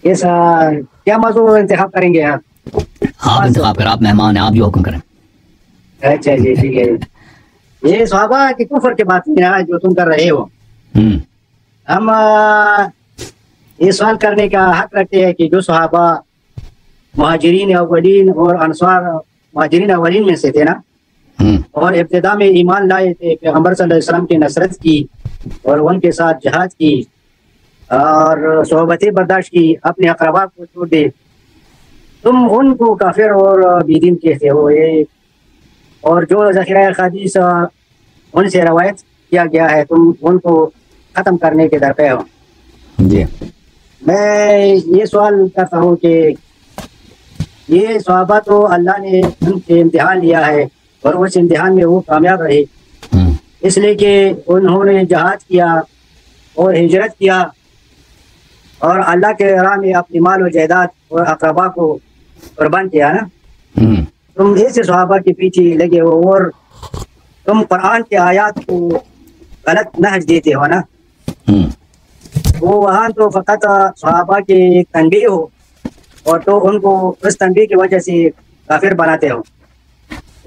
इस क्या मौजूद इंतखाब करेंगे आप? आप इंतखाब करें, आप मेहमान हैं, आप जो हुक्म करें। अच्छा जी, ठीक है। ये सहाबा की कुफर के बात है जो तुम कर रहे हो। हम ये सवाल करने का हक रखते हैं कि जो सहाबा मुहाजिरीन अव्वलीन और अंसार मुहाजिरीन अव्वलीन में से थे ना, और इब्तिदा में ईमान लाए थे, पैगंबर सल्लल्लाहु अलैहि वसल्लम की नसरत की और उनके साथ जहाद की और सोहबतें बर्दाश्त की, अपने अकरबा को छोड़ दे, तुम उनको काफिर और बेदीन कहते हो। ये और जो ज़ख़ीरा हदीस उनसे रवायत किया गया है, तुम उनको ख़त्म करने के दरपे हो। जी, मैं ये सवाल करता हूँ कि ये सहाबा तो अल्लाह ने उनसे इम्तिहान लिया है और उस इम्तिहान में वो कामयाब रहे, इसलिए कि उन्होंने जहाद किया और हिजरत किया और अल्लाह के राह में अपनी माल और जायदाद और अकरबा को कुर्बान किया ना। तुम ऐसे सहाबा के पीछे लगे हो और तुम कुरान के आयात को गलत नहज देते हो ना। वो वहाँ तो फ़कत सहाबा के एक तनबीह हो और तो उनको उस तनबीह की वजह से काफिर बनाते हो।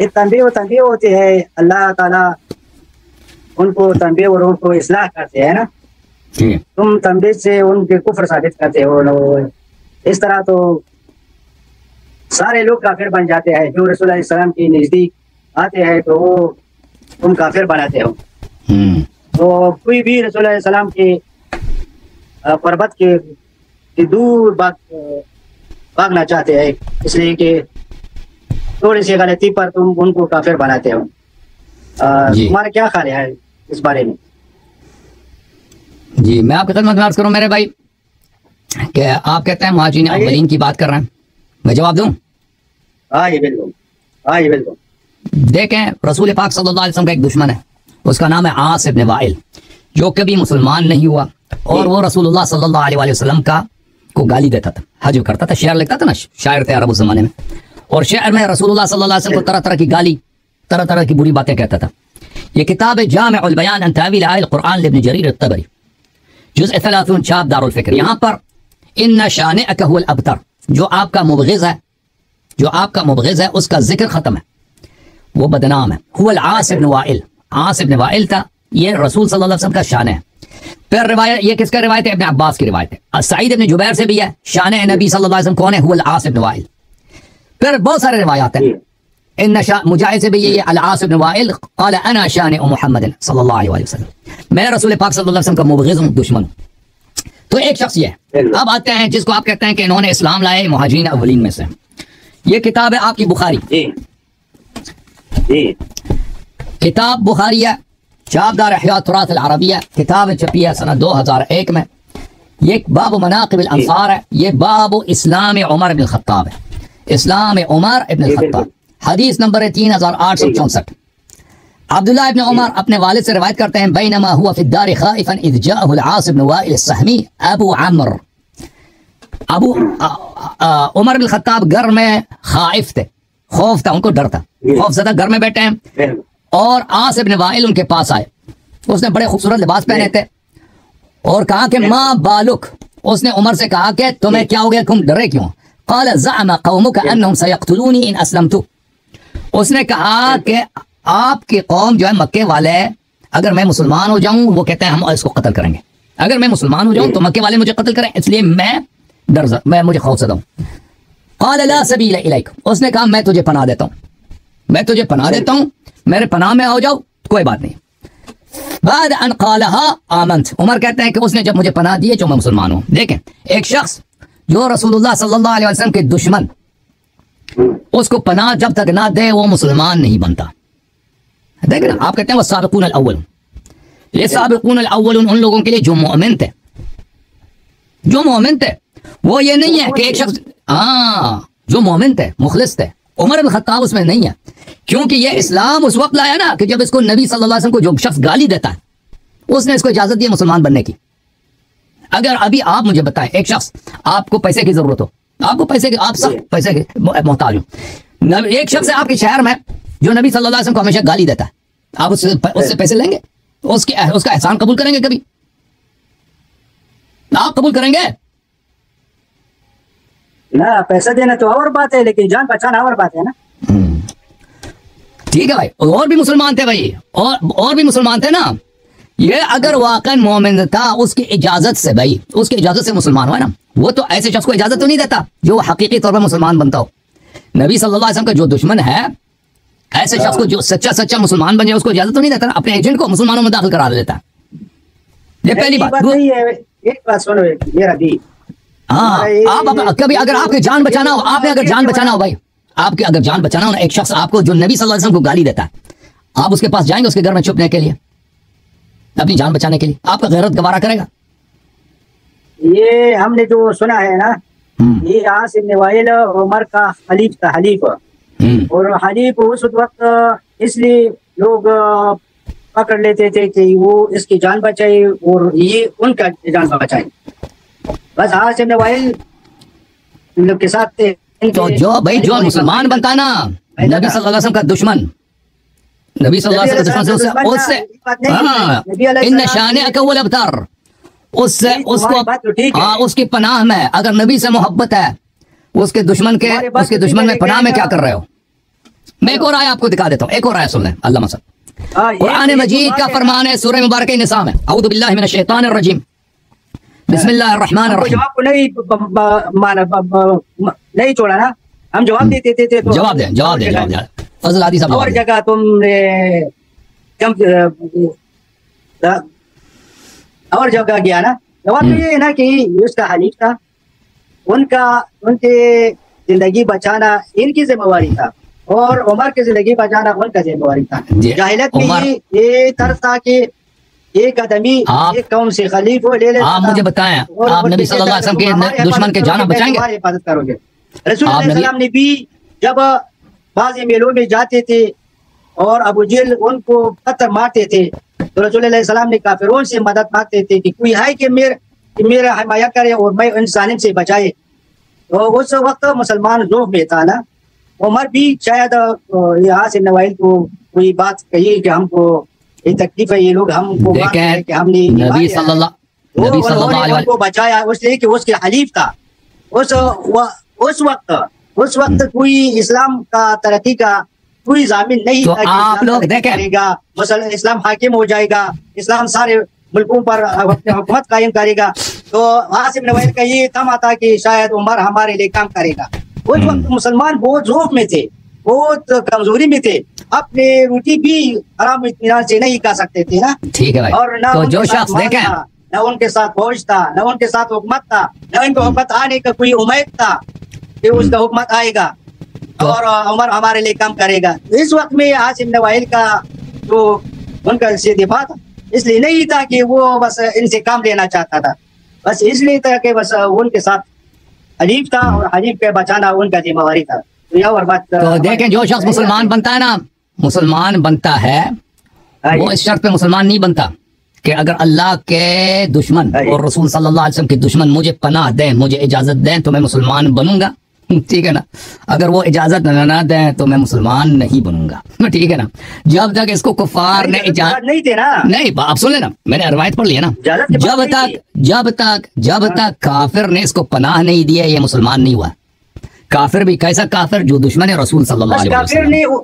एक तनबीह होती है, अल्लाह ताला उनको तनबीह और उनको इस्लाह करते हैं ना। तुम तनबीह से उनके कुफ्र साबित करते हो। इस तरह तो सारे लोग काफिर बन जाते हैं। जो रसूल अलैहि सलाम के नज़दीक आते हैं तो वो तुम काफिर बनाते हो। तो कोई भी रसूल अलैहि सलाम के पर्वत के दूर भागना चाहते हैं, इसलिए कि थोड़ी सी गलती पर तुम उनको काफिर बनाते हो। तुम्हारा क्या ख्याल है इस बारे में? जी, मैं आपकी खिदमत में अर्ज करूं मेरे भाई कि आप कहते हैं मुहाजिरीन अव्वलीन की बात कर रहे हैं, मैं जवाब दूं? हाँ ये बिल्कुल, हाँ ये बिल्कुल। देखें, रसूल पाक सल्लल्लाहु अलैहि वसल्लम का एक दुश्मन है, उसका नाम है आस इब्न वाइल, जो कभी मुसलमान नहीं हुआ और वो रसूलुल्लाह सल्लल्लाहु अलैहि वसल्लम का को गाली देता था, हजव करता था, शेर लिखता था ना, शायर थे अरब उस जमाने में, और शेर में रसूलुल्लाह सल्लल्लाहु अलैहि वसल्लम को तरह तरह की गाली, तरह तरह की बुरी बातें कहता था। ये किताब है जामिउल बयान अन तावील आयल कुरान लिब्न जरीर अत-तबरी, जुज़ 30 छाप दारुल फिक्र। यहाँ पर इन्ना शानिअक हुवल अबतर, जो आपका मुबग़िज़ है, जो आपका मुबग़िज़ है उसका जिक्र खत्म है, वो बदनाम है। हुवल आस इब्न वाइल, आस इब्न वाइल था, ये रसूल सल्लल्लाहु अलैहि वसल्लम का शान है। फिर रिवायत, ये किसका रिवायत है? इब्न अब्बास की रिवायत है। सईद इब्न जुबैर से भी है, शान नबी सल्लल्लाहु अलैहि वसल्लम कौन है? हुवल आस इब्न वाइल। फिर बहुत सारे रिवायात हैं, इन मुजाहिद से भी ये अल आस इब्न वाइल क़ाल अना शान मुहम्मद सल्लल्लाहु अलैहि वसल्लम, मैं रसूल पाक सल्लल्लाहु अलैहि वसल्लम का मुबग़िज़ हूं, दुश्मन हूं। तो एक शख्स ये है। अब आते हैं जिसको आप कहते हैं कि इन्होंने इस्लाम लाए मुहाजिरीन अव्वलीन में से। ये किताब है आपकी बुखारी, किताब बुखारी है, चाबदार अहया तुरात अल अरबिया, किताब छपी है सन 2001 में। ये बाब मनाक़िब अल अंसार है, ये बाब इस्लाम उमर इब्न खत्ताब है, इस्लाम उमर इब्न खत्ताब। हदीस नंबर है 3864। अब्दुल्लाह इब्न उमर अपने वालिद से रिवायत करते हैं, बैनमा हुआ फी दार खाइफन इज़ जाअहु अल आस इब्न वाइल अस्सहमी अबू अम्र, अबू उमर इब्न खत्ताब घर में खाइफ थे, खौफ था, उनको डर था, खौफ ज़दा, घर में बैठे हैं और आस इब्न वाइल उनके पास आए। उसने बड़े खूबसूरत लिबास पहने थे और कहा कि माँ बालुक, उसने उमर से कहा कि तुम्हें क्या हो गया, तुम डरे क्यों? क़ाल ज़अम क़ौमुक अन्नहुम सयक़्तुलूनी इन अस्लमतु, उसने कहा कि आपकी कौम जो है मक्के वाले, अगर मैं मुसलमान हो जाऊं, वो कहते हैं हम इसको कत्ल करेंगे, अगर मैं मुसलमान हो जाऊं तो मक्के वाले मुझे कत्ल करें, इसलिए मैं मुझे खौफ हूं। क़ाल ला सबीला इलैक, उसने कहा मैं तुझे पनाह देता हूं, मैं तुझे पनाह देता हूं, मेरे पनाह में हो जाओ, कोई बात नहीं। बाद अन क़ालहा आमंत, उमर कहते हैं कि उसने जब मुझे पनाह दी जो मैं मुसलमान हूं। देखें, एक शख्स जो रसूलुल्लाह सल्लल्लाहु अलैहि वसल्लम के दुश्मन, उसको पनाह जब तक ना दे वो मुसलमान नहीं बनता। देखें ना, आप कहते हैं वो साबिक़ून अल अव्वल, ये साबिक़ून अल अव्वल उन लोगों के लिए जो मोमिन थे, जो मोमिन थे, वो ये नहीं है कि एक शख्स, जो मोमिन थे, मुखलिस थे। उमर इब्न खत्ताब उसमें नहीं है, क्योंकि ये इस्लाम उस वक्त लाया ना कि जब इसको नबी सल्लल्लाहु अलैहि वसल्लम को जो शख्स गाली देता है, उसने इसको इजाजत दी मुसलमान बनने की। अगर अभी आप मुझे बताएं, एक शख्स, आपको पैसे की जरूरत हो, आपको पैसे की, आप सब पैसे के मोहताज हो, एक शख्स है आपके शहर में जो नबी सल्लल्लाहु अलैहि वसल्लम को हमेशा गाली देता है, आप उससे पैसे लेंगे? उसका एहसान कबूल करेंगे? कभी आप कबूल करेंगे? ना पैसा देना तो और बात है, लेकिन जान बचाना और बात है ना। ठीक है भाई, और भी मुसलमान थे भाई, और भी मुसलमान थे ना। ये अगर वाकई मोमिन था उसकी इजाजत से, भाई उसकी इजाजत से मुसलमान हुआ ना, वो तो ऐसे शख्स को इजाजत तो नहीं देता जो हकीकी तौर पर मुसलमान बनता हो। नबी सल्लल्लाहु अलैहि वसल्लम का जो दुश्मन है, ऐसे शख्स को जो सच्चा मुसलमान बन जाए उसको इजाजत तो नहीं देता ना, अपने एजेंट को मुसलमानों में दाखिल करा देता। ये पहली बात नहीं है। एक बात सुनो मेरा भी, हाँ, आप कभी अगर आपकी जान बचाना हो, आपने अगर जान बचाना हो भाई, आपके अगर जान बचाना हो ना, एक शख्स आपको जो नबी सल्लल्लाहु अलैहि वसल्लम को गाली देता है, आप उसके पास जाएंगे उसके घर में छुपने के लिए, अपनी जान बचाने के लिए, आपका गैरत गवारा करेगा? ये हमने जो सुना है ना, ये आस इब्न वाइल उमर का हलीफ था, हलीफ। और हलीफ उस वक्त इसलिए लोग पकड़ लेते थे कि वो इसकी जान बचाए और ये उनका जान बचाए। बस आस इब्न वाइल लोग के साथ थे। तो जो भाई जो मुसलमान बनता ना, नबी सल्लल्लाहु अलैहि वसल्लम का दुश्मन, नबी सल्लल्लाहु अलैहि वसल्लम उससे इन शाने अकव्वल अबतर, उससे उसको हाँ उसकी पनाह में, अगर नबी से मोहब्बत है, उसके दुश्मन में पनाह में क्या कर रहे हो? मैं एक और आया आपको दिखा देता हूँ, एक और आया सुन लें। अल्लाह मसद कुरान मजीद का फरमान है, सूरह मुबारक निसा में, औज़ु बिल्लाहि मिनश शैतानिर रजीम, बिस्मिल्लाहिर रहमानिर रहीम। जवाब को नहीं छोड़ा ना, हम जवाब देते थे तो जवाब दे फजल आदि साहब। और जगह तुमने और जगह गया ना, जवाब तो ये है ना कि उसका हलीफ था, उनके जिंदगी बचाना इनकी जिम्मेवारी था, और उमर की जिंदगी बचाना उनका जिम्मेवारी था। जाहिलियत में ये तर्ज था कि एक आदमी एक कौम से खलीफ हो ले ले। आप मुझे बताएं, आप नबी सल्लल्लाहु अलैहि वसल्लम के दुश्मन के जान बचाएंगे? हिफाजत करोगे। रसूल सल्लल्लाहु ने भी जब बाज़ी मेलों में जाते थे और अबू जहल उनको पत्थर मारते थे, तो रसूल सल्लल्लाहु ने काफिरों से मदद मांगते थे कि कोई है कि मेरा हिमायत करे और मैं इन जालिम से बचाए। तो उस वक्त मुसलमान ज़ौफ़ में था ना। उमर भी शायद यहाँ से नवाइल को कोई बात कही कि हमको ये तकलीफ है, ये लोग हमको कि हमने नबी सल्लल्लाहु अलैहि वसल्लम को बचाया, उसलिए कि उसके हलीफ था। उस वक्त कोई इस्लाम का तरक्की का कोई जामिन नहीं तो था कि आप लोग देखें, इस्लाम हाकिम हो जाएगा, इस्लाम सारे मुल्कों पर अपनी हुकूमत कायम करेगा। तो आसिफ नवाइल का ये तमा था कि शायद उमर हमारे लिए काम करेगा। उस वक्त मुसलमान बहुत ज़ौफ़ में थे, बहुत कमजोरी में थे, अपने रोटी भी आराम इत्मीनान से नहीं खा सकते थे ना। ठीक है भाई, और ना तो जो शख्स देखें, न उनके साथ फौज था, न उनके साथ हुकूमत था, न उनको हुकूमत आने का कोई उम्मीद था कि उसका हुकूमत आएगा और उमर हमारे लिए काम करेगा। इस वक्त में आसिफ नवाइल का जो उनका से दिफा था, इसलिए नहीं था कि वो बस इनसे काम लेना चाहता था, बस इसलिए था कि बस उनके साथ हलीफ था और हलीफ के बचाना उनका जिम्मेवारी था। तो यह और बात। तो देखें, जो शख्स मुसलमान बनता है ना, मुसलमान बनता है, वो इस शर्त पे मुसलमान नहीं बनता कि अगर अल्लाह के दुश्मन और रसूल सल्लल्लाहु अलैहि वसल्लम के दुश्मन मुझे पनाह दें, मुझे इजाजत दें तो मैं मुसलमान बनूंगा। ठीक है ना। अगर वो इजाजत ना दें तो मैं मुसलमान नहीं बनूंगा। ठीक है ना। जब तक इसको कुफार ने इजाजत नहीं थे ना, नहीं आप सुन लेना, मैंने रवायत पढ़ लिया ना, जब तक काफिर ने इसको पनाह नहीं दिया, ये मुसलमान नहीं हुआ। काफिर भी कैसा काफिर? जो दुश्मन है रसूल सल्लल्लाहु अलैहि वसल्लम।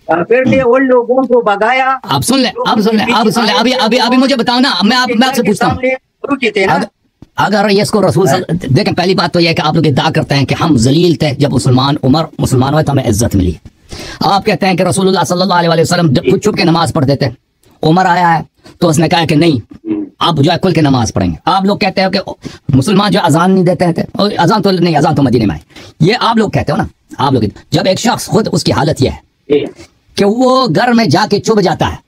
काफिर ने उन लोगों को भगाया। आप सुन ले अभी मुझे बताओ ना, मैं आपसे पूछता हूँ, अगर ये इसको रसूल देखें, पहली बात तो यह है कि आप लोग इद्दा करते हैं कि हम जलील थे, जब उमर मुसलमान हुए तो हमें इज्जत मिली। आप कहते हैं कि रसूलुल्लाह सल्लल्लाहु अलैहि वसल्लम खुद छुप के नमाज पढ़ते थे, उमर आया है तो उसने कहा कि नहीं, आप जो है खुल के नमाज पढ़ेंगे। आप लोग कहते हो कि मुसलमान जो अजान नहीं देते थे, और अजान तो मदीने में है। ये आप लोग कहते हो ना। आप लोग जब एक शख्स खुद उसकी हालत यह है कि वो घर में जाके चुभ जाता है,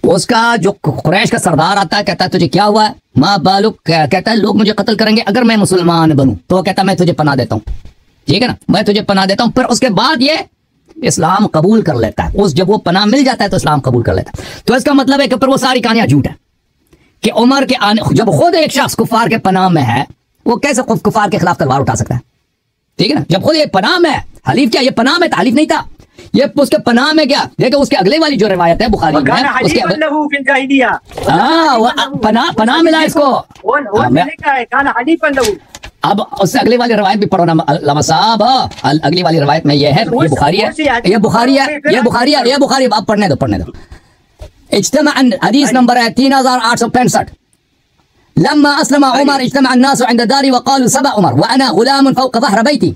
उसका जो कुरैश का सरदार आता है, कहता है तुझे क्या हुआ है? माँ बालुक, कहता है लोग मुझे कत्ल करेंगे अगर मैं मुसलमान बनूं। तो कहता है मैं तुझे पनाह देता हूँ। ठीक है ना, मैं तुझे पनाह देता हूँ। फिर उसके बाद ये इस्लाम कबूल कर लेता है। जब वो पनाह मिल जाता है तो इस्लाम कबूल कर लेता है। तो इसका मतलब है कि फिर वो सारी कहानियां झूठ है कि उमर के आने, जब खुद एक शख्स कुफार के पनाह में है, वो कैसे खुद कुफार के खिलाफ तलवार उठा सकता है? ठीक है ना। जब खुद ये पनाह में है, हलीफ क्या ये पनाह में था? हलीफ नहीं था ये, उसके पनाह में क्या। देखो उसके अगले वाली जो रिवायत है बुखारी में, उसके पनाह मिला इसको। अब उससे अगली वाली रवायत भी पढ़ो ना अल्लामा साहब। अगली वाली रवायत में ये है, ये बुखारी है, ये बुखारी है, ये बुखारी है, ये बुखारी। आप पढ़ने दो। इज्तिमा हदीस नंबर है 3865। लम्मा अस्लमा उमर इज्तिमा अन्नास इंद दारी वक़ालू सबा उमर व अना गुलाम फौक़ ज़हर बैती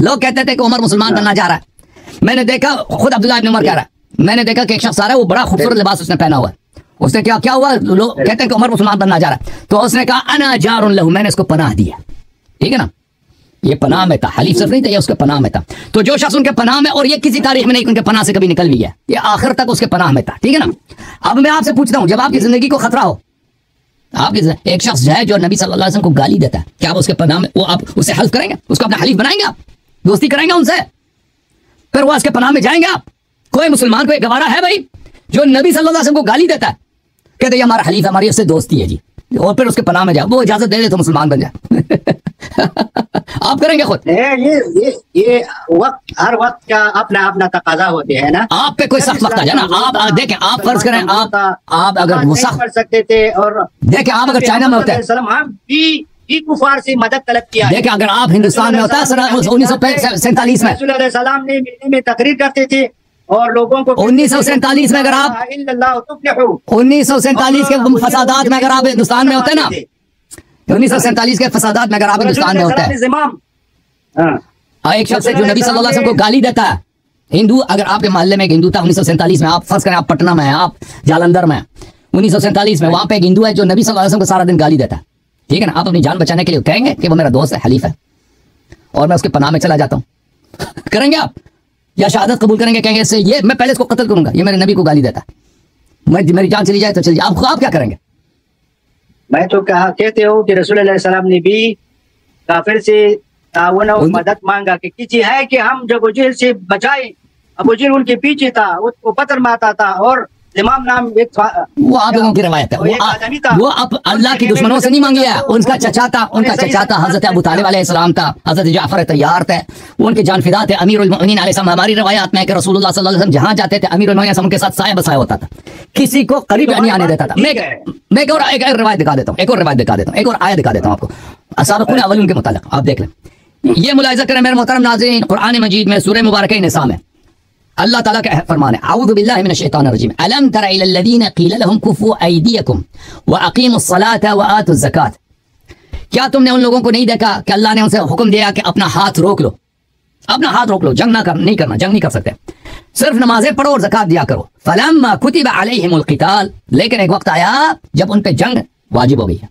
लोग कहते थे कि उमर मुसलमान बनना चाह रहा है। मैंने देखा, खुद अब्दुल्लाह इब्न उमर कह रहा है, मैंने देखा कि एक शख्स आ रहा है, वो बड़ा खूबसूरत लिबास उसने पहना हुआ है। उसने क्या हुआ, लोग कहते हैं कि उमर मुसलमान बनना चाह रहा है। तो उसने कहा अना जारुन लहू, मैंने इसको पनाह दिया। ठीक है ना, ये पनाह में था, हलीफ सिर्फ नहीं था, ये उसके पनाह में था। तो जो शख्स उनके पनाह में, और ये किसी तारीख में नहीं उनके पनाह से कभी निकल भी गया, ये आखिर तक उसके पनाह में था। ठीक है ना। अब मैं आपसे पूछता हूं, जब आपकी जिंदगी को खतरा हो, आपकी एक शख्स है जो नबी सल्लल्लाहु अलैहि वसल्लम को गाली देता है, क्या आप उसके पनाह में, वो आप उससे हल्फ करेंगे, उसको अपना हलीफ बनाएंगे, आप दोस्ती करेंगे उनसे, फिर वो उसके पनाह में जाएंगे आप? कोई मुसलमान को एक गवारा है भाई जो नबी सल्लल्लाहु अलैहि वसल्लम को गाली देता है, कहते ये हमारा हलीफ है, हमारी उससे दोस्ती है जी, और फिर उसके पनाह में जाओ, वो इजाजत दे दे तो मुसलमान बन जाए। आप करेंगे खुद? ये वक्त, हर वक्त का अपना अपना तकाजा होते हैं ना। आप पे कोई सख्त वक्त आ जाए ना, आप देखें, आप फर्ज करें, आप अगर वो सख्त कर सकते थे, और देखें आप अगर चाइना में होते हैं, हम भी कुफार से मदद तलब किया। देखें अगर आप हिंदुस्तान में होता है 1947 में, सलाम ने मिलने में तकरीर करते थे और लोगों को 1947 में, अगर आप 1947 के फसादात में अगर आप हिंदुस्तान में होते ना, 1947 के फसादात में अगर आप हिंदुस्तान में होते हैं, एक शख्स जो नबी सल्लल्लाहु अलैहि वसल्लम को गाली देता है, हिंदू, अगर आपके मोहल्ले में एक हिंदू था 1947 में, आप फर्ज करें आप पटना में हैं, आप जालंधर में 1947 में, वहां पे एक हिंदू है जो नबी सल्लल्लाहु अलैहि वसल्लम को सारा दिन गाली देता है। ठीक है ना, आप अपनी जान बचाने के लिए कहेंगे कि वो मेरा दोस्त है, हलीफ है, और मैं उसके पनाह में चला जाता हूं? करेंगे आप? या शहादत कबूल करेंगे, कहेंगे इससे ये मैं पहले इसको कत्ल करूंगा, ये मेरे नबी को गाली देता है, मेरी जान चली जाए तो चली जाए। आप क्या करेंगे? मैं तो कहते हो कि रसूल अल्लाह सल्लल्लाहु अलैहि वसल्लम ने भी काफिर से तावन और मदद मांगा कि किसी है कि हम जब अबूजहल से बचाए। अबूजहल उनके पीछे था, उसको पत्थर मारता था, और इमाम नाम एक वो आप लोगों की रवायत है, वो आप अल्लाह के दुश्मनों से नहीं मांगी है। उनका चचा था हजरत अबू तालिब अलैहिस्सलाम था, हजरत जाफर तैयार थे, वो उनके जान फिदा थे। अमीरुल मोमिनीन अलैहिस्सलाम, हमारी रवायत में कि रसूलुल्लाह सल्लल्लाहु अलैहि वसल्लम जहां जाते थे अमीरुल मोमिनीन उनके साथ साया बसाया होता था, किसी को करीब नहीं आने देता था। मैं एक और रिवायत दिखा देता हूँ, एक और आयत दिखा देता हूँ आपको असाबिक़ून अव्वलून के मुतालिक, आप देख लें। ये मुलाहिज़ा करें मेरे मोहतरम नाज़रीन, कुरान मजीद में सूरह मुबारक निसा में अल्लाह ताला का फरमान है, अऊज़ु बिल्लाहि मिनश शैतानिर रजीम, अलम तरा इलल लज़ीना क़ील लहुम कुफ़ू अयदीयकुम व अक़ीमुस सलाता व आतुज़ ज़कात। क्या तुमने उन लोगों को नहीं देखा कि अल्लाह ने उनसे हुक्म दिया कि अपना हाथ रोक लो, अपना हाथ रोक लो, जंग नहीं कर सकते, सिर्फ नमाजें पढ़ो और ज़कात दिया करो। फलम्मा कुतिबा अलैहिमुल क़िताल, लेकिन एक वक्त आया जब उन पे जंग वाजिब हो गई है।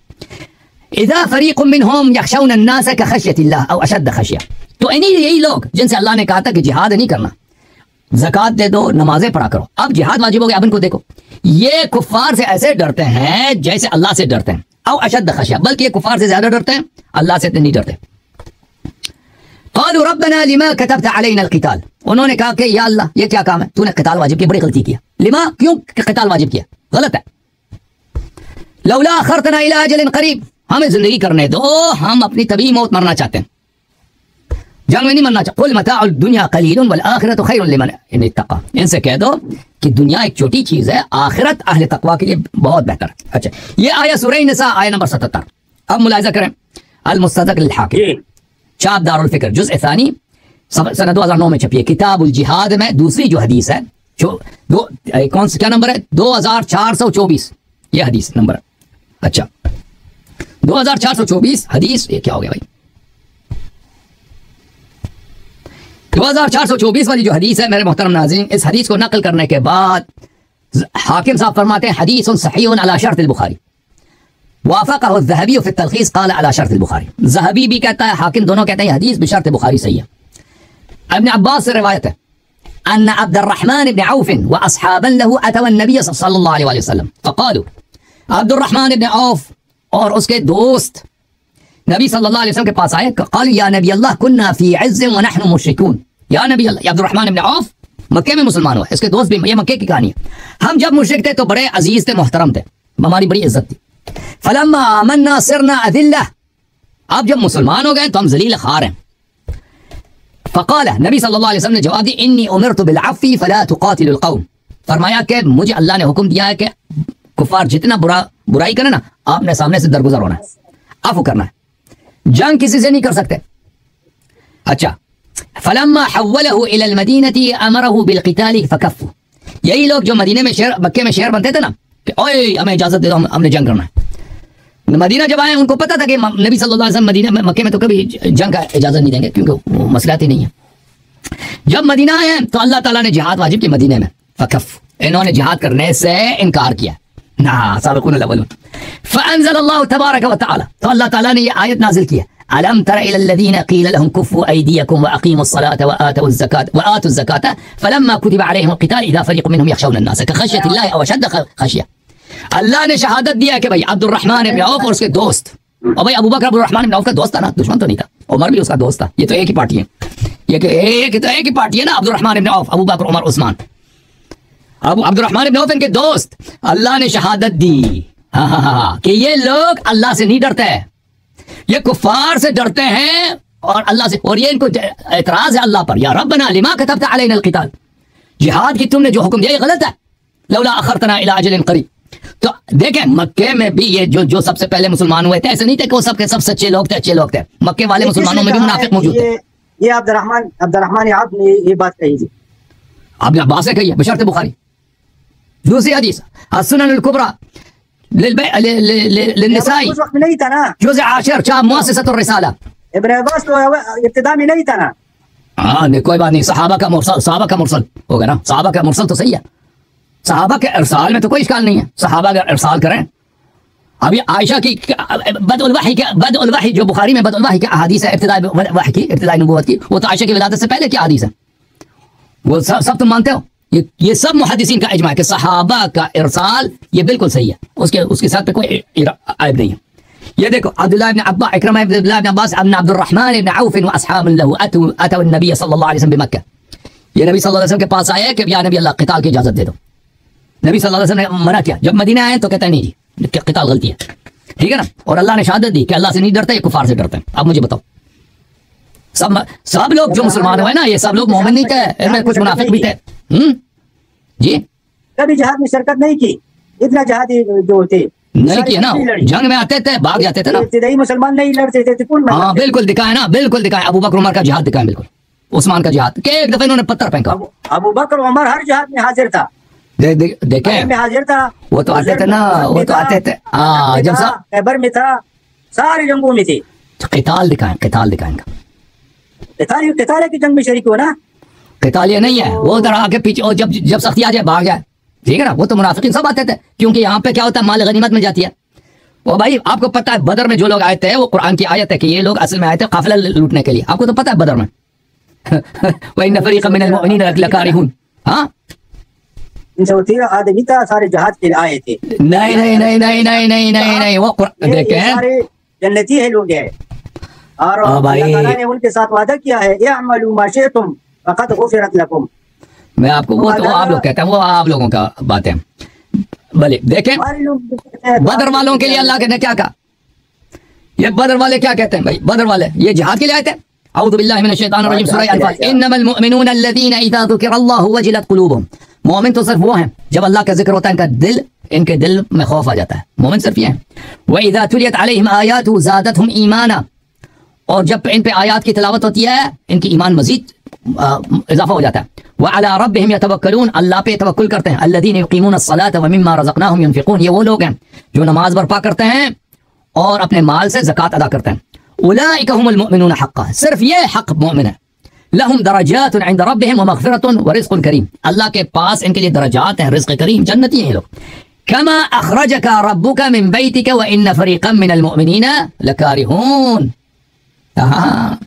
इज़ा फ़रीक़ुम मिनहुम यख़शौना अन्नास कख़श्यतिल्लाह औ अशद्द ख़श्या, तो इन्हीं यही लोग जिनसे अल्लाह ने कहा था कि जिहाद नहीं करना, ज़कात दे दो, नमाजें पढ़ा करो, अब जिहाद वाजिब हो गया। अब इनको देखो, ये कुफ्फार से ऐसे डरते हैं जैसे अल्लाह से डरते हैं, औ अशद्द ख़श्या, बल्कि ये कुफ्फार से ज्यादा डरते हैं, अल्लाह से नहीं डरते। क़ालू रब्बना लिमा कतबत अलैना अल-क़िताल, उन्होंने कहा कि या अल्लाह ये क्या काम है, तूने क़िताल वाजिब किया, बड़ी गलती किया। लिमा, क्यों क़िताल वाजिब किया, गलत है। लौला अख़रतना इला अजलिन क़रीब, हमें जिंदगी करने दो, हम अपनी तभी मौत मरना चाहते हैं, जंग में नहीं मरना चाहते। कुल मताउद दुनिया क़लीलुन वल आखिरतु खैरुन लिमन इत्तक़ा, इनसे कह दो कि दुनिया एक छोटी चीज है, आखिरत अहले तक़वा के लिए बहुत बेहतर है। अच्छा, ये आया सूरह निसा आया नंबर 77। अब मुलाहिज़ा करें अल मुस्तदरक लिल हाकिम, छाप दारुल फिक्र, जुज़ सानी, सन 2009 में छपी है, किताबुल जिहाद में दूसरी जो हदीस है, जो कौन सा क्या नंबर है, 2424 ये हदीस नंबर है। अच्छा, 2424 हदीस, ये क्या हो गया भाई, 2424 वाली जो हदीस है मेरे मोहतरम नाज़रीन, इस हदीस को नकल करने के बाद हाकिम साहब फरमाते हैं हदीस सहीहुन अला शर्त अल-बुखारी, वाफ़क़हु अज़-ज़हबी फ़ी अत-तलख़ीस क़ाल अला शर्त अल-बुखारी। ज़हबी भी कहता है, हाकिम दोनों कहते हैं हदीस बिशर्त बुखारी सही है। इब्न अब्बास से रिवायत है, अन्न अब्दुर्रहमान इब्न औफ़ व अस्हाबन लहु अतव अन्नबी सल्लल्लाहु अलैहि वसल्लम फ़क़ालू, अब्दुर्रहमान इब्न औफ़ और उसके दोस्त नबी सल्लल्लाहु अलैहि वसल्लम के पास आए, क़ाल या नबी अल्लाह कुन्ना फ़ी इज़्ज़िन व नहनु मुशरिकून, या नबी अल्लाह, अब्दुर्रहमान इब्न औफ़ मक्के में मुसलमान हुआ, इसके दोस्त भी, ये मक्के की कहानी है, हम जब मुशरिक थे तो बड़े अजीज थे, मोहतरम थे, हमारी बड़ी इज्जत थी। फलम्मा आमन्ना सिरना अदिल्ला, अब जब मुसलमान हो गए तो हम जलील खार हैं। फ़क़ाल, नबी सल्लल्लाहु अलैहि वसल्लम ने जवाब दी, इन्नी उमिरतु बिल अफ़्वी फला तुक़ातिलुल क़ौम फरमाया कि मुझे अल्लाह ने हुक्म दिया है कि कुफार जितना बुराई करे ना, आपने सामने से दरगुजर होना है, आफू करना है, जंग किसी से नहीं कर सकते। अच्छा, फलम्मा हव्वलहु इलल मदीनति अमरहु बिलक़िताल फकफ़्फ़ु, यही लोग जो मदीने में शहर, मक्के में शहर बनते थे ना कि ओए हमें इजाजत दे दो, हमने जंग करना है। मदीना जब आए उनको पता था कि नबी सल्लल्लाहु अलैहि वसल्लम मदीना में, मक्के में तो कभी जंग का इजाजत नहीं देंगे क्योंकि वो मसलात ही नहीं है। जब मदीना आए तो अल्लाह ताला ने जिहाद वाजिब की मदीने में, फकफ़, इन्होंने जिहाद करने से इनकार किया ना, साबिक़ून अल-अव्वलून। फ़अंज़लल्लाहु तबारक व तआला, तो अल्लाह ताला ने ये आयत नाज़िल की है, अलम तरा इलल लज़ीना क़ील लहुम कुफ़्फ़ू अयदियकुम व अक़ीमुस सलाता व आतुज़ ज़काता फलम्मा कुतिबा अलैहिमुल क़िताल इज़ा फ़रीक़ुम मिनहुम यख़शौना अन्नास कख़श्यतिल्लाहि अव अशद्द ख़श्या। अल्लाह ने शहादत दिया कि भाई अब्दुर्रहमान इब्न औफ और उसके दोस्त, और भाई अबू बकर अब्दुर्रहमान इब्न औफ का दोस्त था ना, दुश्मन तो नहीं था, उमर भी उसका दोस्त था, ये तो एक ही पार्टी है, ये तो एक ही पार्टी है ना, अब्दुर्रहमान इब्न औफ, अबू बकर, उमर, उस्मान। अब अब्दुर्रहमान इब्न औफ इनके दोस्त, अल्लाह ने शहादत दी हाँ कि ये लोग अल्लाह से नहीं डरते, ये कुफार से डरते हैं और अल्लाह से, और ये इनको एतराज है अल्लाह पर, या रब्बना लिमा कतबता अलैना अल-क़िताल, जिहाद की तुमने जो हुक्म दिया ये गलत है, लौला अखरतना इला अजलिन करीब। तो देखें मक्के में भी ये जो सबसे पहले मुसलमान हुए थे, ऐसे नहीं थे कि वो सबके सब सच्चे लोग थे, अच्छे लोग थे, मक्के वाले मुसलमानों में भी मुनाफिक मौजूद थे। ये अब्दुर्रहमान आप ने ये बात कही थी, आपने अब्बास ने कही है बशर्त बुखारी। दूसरी हदीस अस्सुनन अल-कुबरा लिन्निसाई, उस वक्त में नहीं था ना, जुज़ आशिर, चाह मुअस्ससतुर रिसाला, इब्न अब्बास तो इब्तिदा में नहीं था ना। हाँ नहीं कोई बात नहीं, सहाबा का मुरसल होगा ना, सहाबा का मुरसल तो सही है, सहाबा के इरसाल में तो कोई इश्काल नहीं है, सहाबा अगर इरसाल करें। अभी आयशा की बदउल वही जो बुखारी में बदउल वही की अहादीस है, इब्तिदाई वही की, इब्तिदाई नबूवत की, वो तो आयशा की विलादत से पहले की अहादीस है, वो सब तुम मानते हो। ये सब मुहद्दिसीन का इजमा है कि सहाबा का इरसाल ये बिल्कुल सही है, उसके साथ पे कोई आयब नहीं है। ये देखो अब्दुल्लाह इब्न अब्बा, इकरमा इब्न अब्बास, अब्दुर्रहमान इब्न औफ व अस्हाबुन लहु अतौ नबी सल्लल्लाहु अलैहि वसल्लम बिमक्का, ये नबी सल्लल्लाहु अलैहि वसल्लम के पास आए कि या नबी अल्लाह क़िताल की इजाजत दे दो। नबी सल्लल्लाहु अलैहि वसल्लम ने मना किया, जब मदीना आए तो कहते हैं नहीं जी क़िताल गलती है, ठीक है ना, और अल्लाह ने शहादत दी कि अल्लाह से नहीं डरते, ये कुफार से डरते हैं। अब मुझे बताओ, सब लोग जो मुसलमान हुए ना, ये सब लोग मोमिन नहीं थे, इनमें कुछ मुनाफिक भी थे। जी कभी जहाद में शिरकत नहीं की, इतना जहादी जो थे नहीं किया ना, जंग में आते थे, भाग जाते थे ना, इब्तिदाई मुसलमान नहीं लड़ते थे, हाँ बिल्कुल दिखाया ना, बिल्कुल दिखाया, अबू बकर उमर का जिहाद दिखाया, बिल्कुल उस्मान का जिहाद के एक दफे इन्होंने पत्थर फेंका। अबू बकर उमर हर जिहाद में हाजिर था, देखे में हाजिर था, वो तो आते थे ना, वो तो आते थे, हाँ जब खैबर में था, सारे जंगों में थे। क़िताल दिखाएं इनका, क़िताल की जंग में शरीक हो ना, क़िताल ये नहीं है, वो उधर आके पीछे, और जब सख्ती आ जाए भाग जाए, ठीक है ना, वो तो मुनाफिकीन सब आते थे, क्योंकि यहाँ पे क्या होता है, माल गनीमत मिल जाती है। वो भाई आपको पता है बदर में जो लोग आए थे, वो कुरान की आयत है कि ये लोग असल में आए थे काफिला लूटने के लिए, आपको तो पता है बदर में वइन्न फरीक़म मिनल मुअमिनीना लकारिहून, हाँ 313 आदमी था, सारे जहाज के आए थे। नहीं, वो देखें सारे जन्नती है लोग हैं, और अल्लाह ताला ने उनके साथ वादा किया है, यअमलू मा शिअतुम फ़क़द गुफ़िरत लकुम। मैं आपको, वो तो आप लोग कहते हैं, वो आप लोगों का बात है। भले देखें बदर वालों के लिए अल्लाह ने क्या कहा, ये बदर वाले क्या कहते हैं भाई, बदर वाले ये जिहाद के लिए आए थे। अऊज़ु बिल्लाहि मिनश शैतानिर रजीम, सूरह अल-फाल, इन्नमल मुअमिनूना अल्लज़ीना इज़ा ज़ुकिरल्लाहु वजिलत क़ुलूबुहुम, मोमिन तो सिर्फ वो हैं जब अल्लाह का जिक्र होता है इनके दिल में खौफ आ जाता है, मोमिन सिर्फ ये हैं। व इज़ा तुलियत अलैहिम आयातुहु ज़ादतहुम ईमाना, और जब इन पे आयात की तिलावत होती है इनकी ईमान मजीद इजाफा हो जाता है। व अला रब्बिहिम यतवक्कलून, अल्लाह पे तवक्कुल करते हैं। अल्लज़ीना युक़ीमूना अस्सलाता व मिम्मा रज़क़नाहुम युनफ़िक़ून, ये वो लोग हैं जो नमाज बर्पा करते हैं और अपने माल से ज़कात अदा करते हैं। उलाइका हुमुल मुअमिनून हक़्क़न, सिर्फ ये हक़ मोमिन है। लहुम दरजातुन इंद रब्बिहिम व मग़फ़िरतुन व रिज़्क़ुन करीम, अल्लाह के पास इनके लिए दरजात हैं, रिज़्क़ करीम, जन्नती हैं ये लोग। कमा अख़रजका रब्बुका मिन बैतिका व इन्न फ़रीक़म मिनल मुअमिनीना लकारिहून। हाँ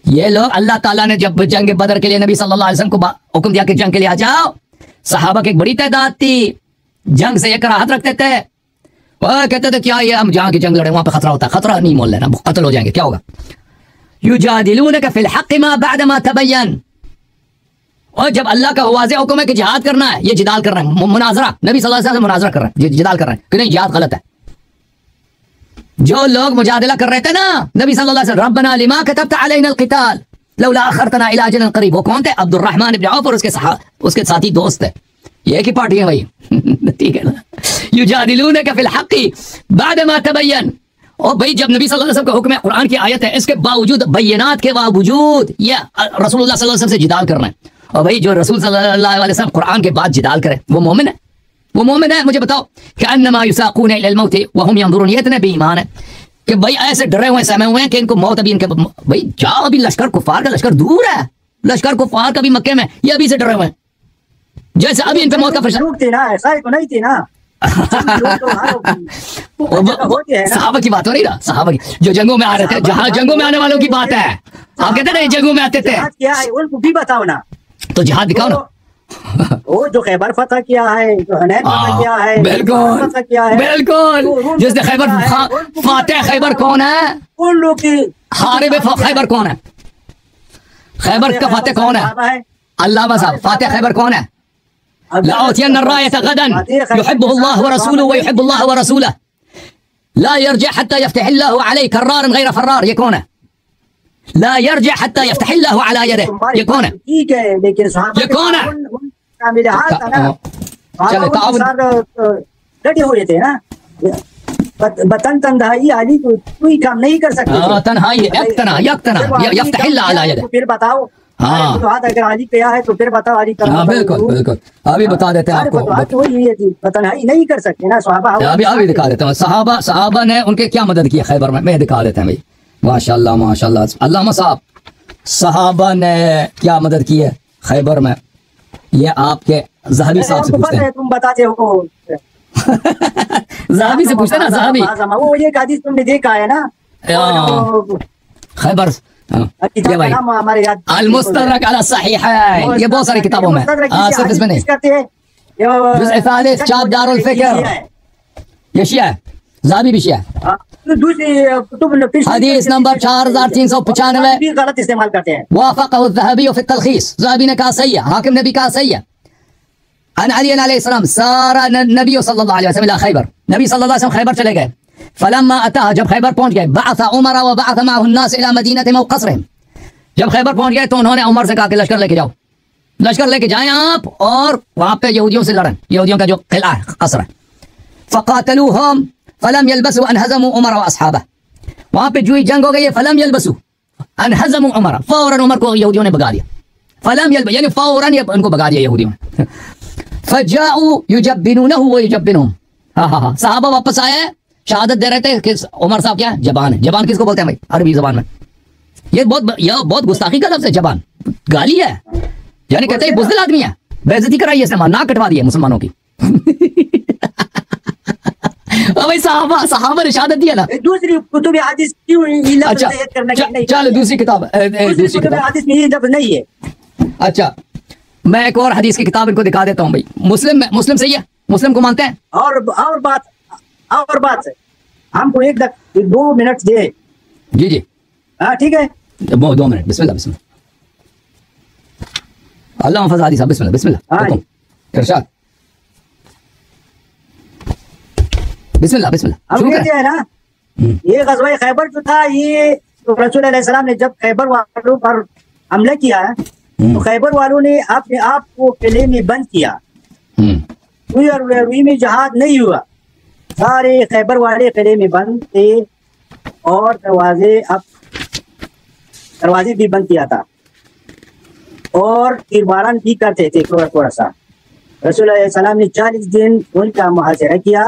ये लोग, अल्लाह ताला ने जब जंग बदर के लिए नबी सल्लल्लाहु अलैहि वसल्लम को हुक्म दिया कि जंग के लिए आ जाओ, सहाबा की एक बड़ी तादाद थी, जंग से ये कराहत रखते थे, वह कहते थे क्या ये हम जहाँ की जंग लड़े वहां पे खतरा होता है, खतरा नहीं मोल लेना, कत्ल हो जाएंगे, क्या होगा। युजादिलूनका फिल हक़्क़ि मा बअद मा तबय्यन, और जब अल्लाह का वाज़ेह हुक्म है कि जिहाद करना है, ये जिदाल कर रहे हैं, मुनाजरा, नबी सल्लल्लाहु अलैहि वसल्लम मुनाजरा कर रहे हैं, जिदाल कर रहे हैं कि नहीं जिहाद गलत है। जो लोग मुजादिला कर रहे थे ना नबी सल्लल्लाहु अलैहि वसल्लम, रब्बना लिमा कतबता अलैना अल-क़िताल लौला अख़रतना इला अजलिन क़रीब, वो कौन थे, अब्दुर्रहमान इब्न औफ और उसके साथी दोस्त थे, ये एक ही पार्टी है भाई। ठीक है ना, युजादिलूनका फिल हक़्क़ि बअदमा तबय्यन। और भाई जब नबी सल्लल्लाहु अलैहि वसल्लम का हुक्म है, कुरान की आयत है, इसके बावजूद बैयनात के बावजूद ये रसूलुल्लाह सल्लल्लाहु अलैहि वसल्लम से जिदाल कर रहे हैं। और भाई जो रसूल सल्लल्लाहु अलैहि वसल्लम कुरान के बाद जिदाल करे वो मोमिन है, वो मोमिन है। मुझे बताओ कि अन्नमा युसाक़ूना इलल मौत व हुम यंज़ुरून, ये इतने बेईमान है कि भाई ऐसे डरे हुए समय हुए हैं कि इनको मौत अभी इनके भाई जाओ, अभी लश्कर कुफार का लश्कर दूर है, लश्कर कुफार का भी मक्के में, ये अभी से डरे हुए हैं जैसे अभी इन पे मौत का फरिश्ता थी ना, ऐसा तो नहीं थी ना। सहाबा की बात हो रही ना, सहाबा की जो जंगों में आ रहे थे, जहाँ जंगों में आने वालों की बात है। आप कहते हैं जंगों में आते थे, क्या है उनको भी बताओ ना, तो जिहाद दिखाओ ना। वो जो खैबर फतह किया है, जो हनैन फतह किया है, बिल्कुल किया है, बिल्कुल। जिसने खैबर, फातिह खैबर कौन है? उन लोग की हारिब खैबर कौन है? खैबर का फातिह कौन है? अल्लामा साहब, फातिह खैबर कौन है? लअूतियन्न अर्रायत गदन युहिब्बुहुल्लाहु व रसूलुहु व युहिब्बुल्लाहु व रसूलुहु ला यरजिअ हत्ता यफ्तहिल्लाहु अलैहि कर्रारन गैर फर्रार। ये कौन है? ला यरजिअ हत्ता यफ्तहिल्लाहु अला यदिहि। ये कौन है? ठीक है, लेकिन ये कौन है? चलो डटे हुए थे ना, बतन तन्हाई आली कोई काम नहीं कर सकते। तन्हाई यफ्तहिल्लाहु अला यदिहि। फिर बताओ, हाँ तो अगर अली पे है तो फिर बताओ अली का। हाँ बिल्कुल बिल्कुल, अभी बता देते हैं आपको। तन्हाई नहीं कर सकते ना सहाबा। अभी दिखा देता हूँ, सहाबा ने उनके क्या मदद की खैबर में, मैं दिखा देता हूँ भाई। माशाल्लाह माशाल्लाह, अल्लामा साहब, सहाबा ने क्या मदद की है खैबर में, ये आपके ज़हाबी साहब से पूछते हैं। तुम बताते हो ज़हाबी से पूछते ना, ज़हाबी वो ये हदीस तुमने देखा है ना खैबर। ये भाई अल-मुस्तदरक अला सहीहैन, ये बहुत सारी किताबों में, सिर्फ इसमें नहीं। जुज़ सालिस चाबदारुल फ़िक्र, ये शिया है, ज़हाबी भी शिया है। हदीस नंबर 4395 गलत इस्तेमाल करते हैं। वाफ़क़हु ज़हबी फ़ी तलख़ीस, ज़हबी ने कहा सही है, हाकिम ने भी कहा सही है। अन अली अलैहिस्सलाम सारा नबी सल्लल्लाहु अलैहि वसल्लम खैबर, नबी सल्लल्लाहु अलैहि वसल्लम खैबर चले गए। फलम्मा अता, जब खैबर पहुंच गए, बअस उमर व बअस मअहु अन्नास इला मदीनतिहिम व क़स्रिहिम, जब खैबर पहुंच गए तो उन्होंने उमर से कहा कि लश्कर लेके जाओ, लश्कर लेके जाएं आप और वहां पे यहूदियों से लड़ें, यहूदियों का जो किला है, क़स्र है। फ़क़ातलूहुम फलम यलबसु अन हज़मू उमर व असहाबह, वहां पे जो जंग हो गई है, फलम यलबसु अन हज़मू उमर, फौरन उमर को यहूदियों ने भगा दिया। फलम यलबस यानी फौरन उनको भगा दिया यहूदियों ने। फजाऊ युजब्बिनूनहु व युजब्बिनहुम, हाँ सहाबा वापस आए, शहादत दे रहे थे कि उमर साहब क्या है, जबान है। जबान किसको बोलते हैं भाई अरबी जबान में? ये बहुत गुस्ताखी का लफ्ज़ है, जबान गाली है, यानी कहते हैं बुज़दिल आदमी है, बेइज्जती कराई है इसने, नाक कटवा दी है मुसलमानों की। भाई सहाबा ने शहादत दिया ना। दूसरी कुतुब हदीस क्यों? अच्छा चलो दूसरी किताब, दूसरी किताब हदीस में ये लफ्ज़ नहीं है। अच्छा मैं एक और हदीस की किताब इनको दिखा देता हूँ भाई। मुस्लिम में, मुस्लिम सही है, मुस्लिम को मानते हैं। और बात हमको 2 मिनट दे। जी हाँ ठीक है, 2 मिनट। बिस्मिल्लाह बिस्मिल्लाह, अल्लाह हफ़ज़ हादी साहब, बिस्मिल्लाह बिस्मिल्लाह, इरशाद, बिस्मिल्लाह बिस्मिल्लाह। हम कहते हैं ना, ये ग़ज़वा खैबर जो था, ये रसूल सल्लल्लाहु अलैहि वसल्लम ने जब खैबर वालों पर हमला किया है तो खैबर वालों ने अपने आप को किले में बंद किया, रुई में जहाज नहीं हुआ, सारे खैबर वाले किले में बंद थे और दरवाजे भी बंद किया था और तीरबारन भी करते थे थोड़ा सा। रसूल सल्लल्लाहु ने 40 दिन उनका मुहासरा किया।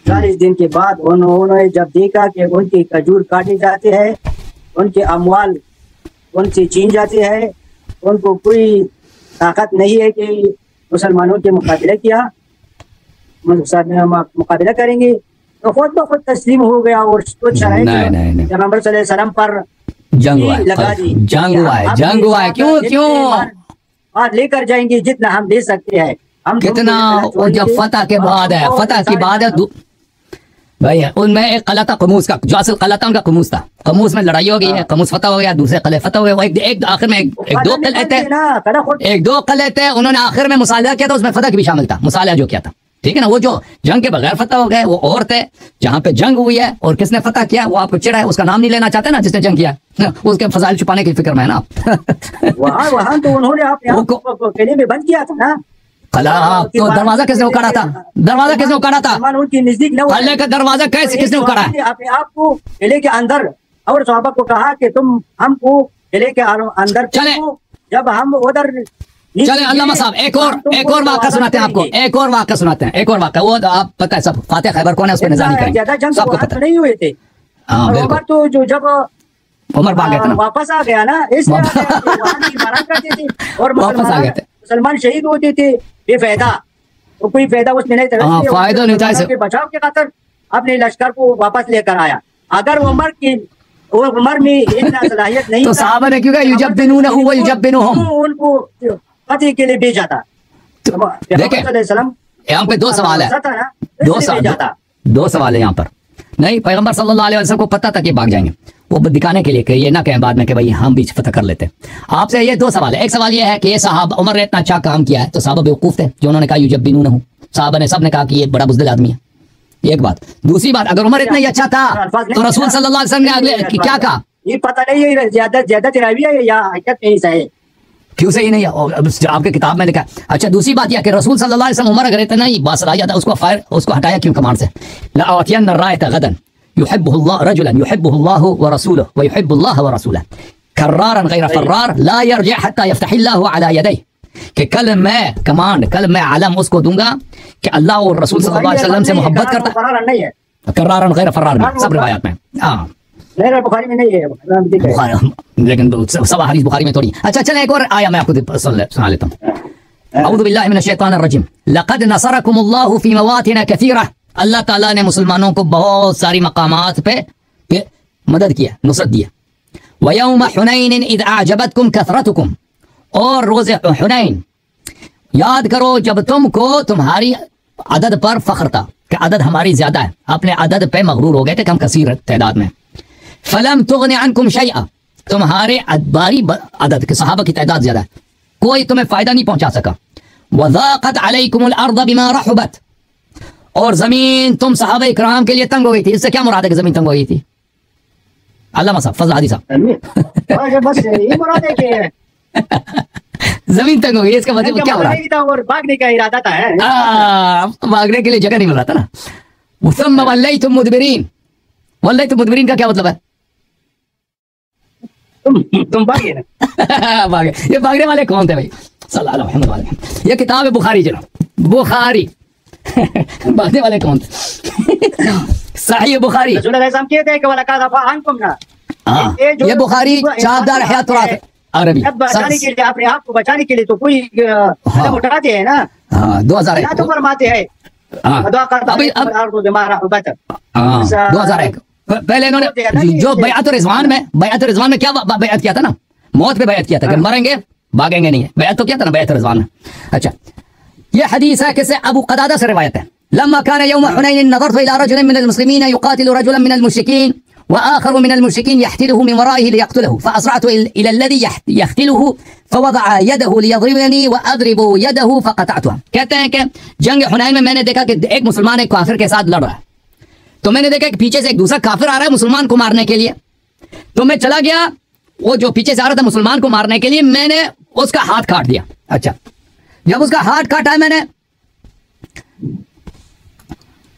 40 दिन के बाद उन्होंने जब देखा कि उनके खजूर काटे जाते हैं, उनके अमवाल उनसे छीन जाते हैं, उनको कोई ताकत नहीं है कि मुसलमानों के मुकाबला किया, मुकाबला करेंगे, तो खुद ब खुद तस्लीम हो गया और पैगंबर सल्लल्लाहु अलैहि वसल्लम पर जंग लगा दी। जंग हुआ है। क्यों और लेकर जाएंगे जितना हम दे सकते हैं, हम कितना। और जब फतह के बाद है, फतह की बाद है भाई, उनमें एक कला था कमूस का, जो असल कला था उनका कमूस था। कमूस में लड़ाई हो गई है, कमूस फतह हो गया, दूसरे कले फतह हो गए। एक आखिर में एक दो कले थे, उन्होंने आखिर में मुसालिया किया था, उसमें फतह भी शामिल था, मुसालिया जो किया था, ठीक है ना। वो जो जंग के बगैर फतह हो गए वो और थे, जहाँ पे जंग हुई है और किसने फतह किया वो आपको चिड़ा है, उसका नाम नहीं लेना चाहते ना जिसने जंग किया, उसके फजाइल छुपाने की फिक्र में है ना। वहाँ तो उन्होंने किले में बंद किया था ना, कला तो दरवाजा किसने उखाड़ा था? दरवाजा किसने उखाड़ा था? उनके नजदीक न अल्लाह का दरवाजा कैसे किसने उखाड़ा है? अपने आप को किले के अंदर और सहाबा को कहा कि तुम हमको किले के अंदर चले, जब हम उधर चले अल्लामा साहब एक और वाक़ा सुनाते हैं आपको, एक और वाक़ा सुनाते हैं, एक और वाक़ा। वो आप पता है सब, फातिह खैबर कौन है उस पर निज़ानी करेंगे, ज्यादा जंग सबको पता नहीं हुए थे। हाँ बिल्कुल। तो जो जब उमर भाग गए थे ना, वापस आ गया ना, इसलिए मारा करते थे और वापस आ गए थे, मुसलमान शहीद होते थे बेफायदा, तो कोई फायदा उसमें नहीं था। फायदा नहीं था इसे बचाव के खातिर अपने लश्कर को वापस लेकर आया। अगर उमर में इतना सलाहियत नहीं तो साहबा ने क्यों कहा युजब्बिनूनहु व युजब्बिनुहुम, उनको फतेह के लिए भेजा था। देखिए यहाँ पे दो सवाल है, दो सवाल है यहाँ पर। नहीं, पैगंबर सल्लल्लाहु अलैहि वसल्लम को पता था कि भाग जाएंगे, वो दिखाने के लिए कि ये ना कहें बाद में कि भाई हम भी फतह कर लेते। आपसे ये दो सवाल है। एक सवाल ये है कि ये साहब उमर ने इतना अच्छा काम किया है, तो साहबा बेवकूफ थे जो उन्होंने कहा युजब्बिनूनहु। साहबा ने सब ने कहा कि ये बड़ा बुज़दिल आदमी है, एक बात। दूसरी बात, अगर उमर इतना ही अच्छा था तो रसूल सल्लल्लाहु अलैहि वसल्लम ने अगले क्या कहा? ये पता नहीं है ज्यादा चरावी है या हकीकत नहीं सही, क्यों सही नहीं है? आपके किताब में लिखा। अच्छा, दूसरी बात यह कि रसूल सल्लल्लाहु अलैहि वसल्लम उमर अगर इतना ही बासलाहियत था, उसको हटाया क्यों कमांड से? लअतियन रायत गदन युहिब्बुहुल्लाह रजुलन युहिब्बुहुल्लाहु व रसूलुहु व युहिब्बुल्लाह व रसूलुहु कर्रारन गैर फर्रार ला यरजिअ हत्ता यफ्तहिल्लाहु अला यदैहि, कि कल मैं कमांड, कल मैं आलम उसको दूंगा कि अल्लाह और रसूल सल्लल्लाहु अलैहि वसल्लम से मोहब्बत करता है। कर्रारन गैर फर्रार में सब रिवायत में, हाँ बुखारी में नहीं है, लेकिन सब हदीस बुखारी में थोड़ी। अच्छा चलें एक और आया मैं आपको सुना लेता हूँ। अऊज़ु बिल्लाहि मिनश शैतानिर रजीम। लक़द नसरकुमुल्लाहु फ़ी मवातिन कसीरा, अल्लाह ताला ने मुसलमानों को बहुत सारी मकामात पे मदद किया, नुसरत दिया। व यौम हुनैन इज़ अअजबतकुम कसरतुकुम, और रोज़ हुनैन याद करो जब तुमको तुम्हारी अदद पर फख्र था कि अदद हमारी ज्यादा है, अपने अदद पे मगरूर हो गए थे कि हम कसीर तादाद में। फलम तुगनि अन्कुम शैआ, तुम्हारे बारी अदद के सहाबा की तादाद ज्यादा है, कोई तुम्हें फायदा नहीं पहुंचा सका। वज़ाक़त अलैकुमुल अर्द बिमा रहबत, और जमीन तुम सहाबा इकराम के लिए तंग हो गई थी। इससे क्या मुराद है कि जमीन तंग हो गई थी? अल्लामा साहब, फजल हादी साहब, बस यही मुराद है कि जमीन तंग हो गई, इसका मतलब क्या हो रहा है? और भागने का इरादा था, भागने के लिए जगह नहीं मिल रहा था ना। सुम्मा वल्लैतुम मुदबिरीन, वल्लैतुम मुदबिरीन का क्या मतलब है? तुम भागे ना। भागे। ये भागने वाले कौन थे भाई? सल्लल्लाहु अलैहि वसल्लम। ये किताब है बुखारी, जनाब बुखारी। भागने वाले कौन थे? सही बुखारी, ये बुखारी चादर हयात तुरात अरबी। बचाने के लिए, अपने आप को बचाने के लिए तो कोई कदम उठाते हैं ना। 2001 तो फरमाते हैं 2001 पहले इन्होंने जो बैअत रिज़वान में क्या बैअत किया था ना, मौत पे बैअत किया था कि मरेंगे भागेंगे नहीं है, बैअत तो किया था ना बैअत रिज़वान में। अच्छा, ये हदीस है किसे? अबू क़तादा से रिवायत है। लम्मा कान यौम हुनैन नज़रतु इला रजुलिन मिनल मुस्लिमीन युक़ातिलु रजुलन मिनल मुश्रिकीन व आख़र मिनल मुश्रिकीन यहतिलुहु मिन वराइहि लियक़्तुलहु फ़अस्रअतु इला अलज़ी यख़्तिलुहु फ़वज़अ यदहु लियज़रिबनी व अज़रिबु यदहु फ़क़तअतुहा। कहते हैं कि जंग हुनैन में मैंने देखा कि एक मुसलमान एक काफिर के साथ लड़ रहा है, तो मैंने देखा कि पीछे से एक दूसरा काफिर आ रहा है मुसलमान को मारने के लिए, तो मैं चला गया, वो जो पीछे से आ रहा था मुसलमान को मारने के लिए, मैंने उसका हाथ काट दिया। अच्छा, जब उसका हाथ काटा है मैंने,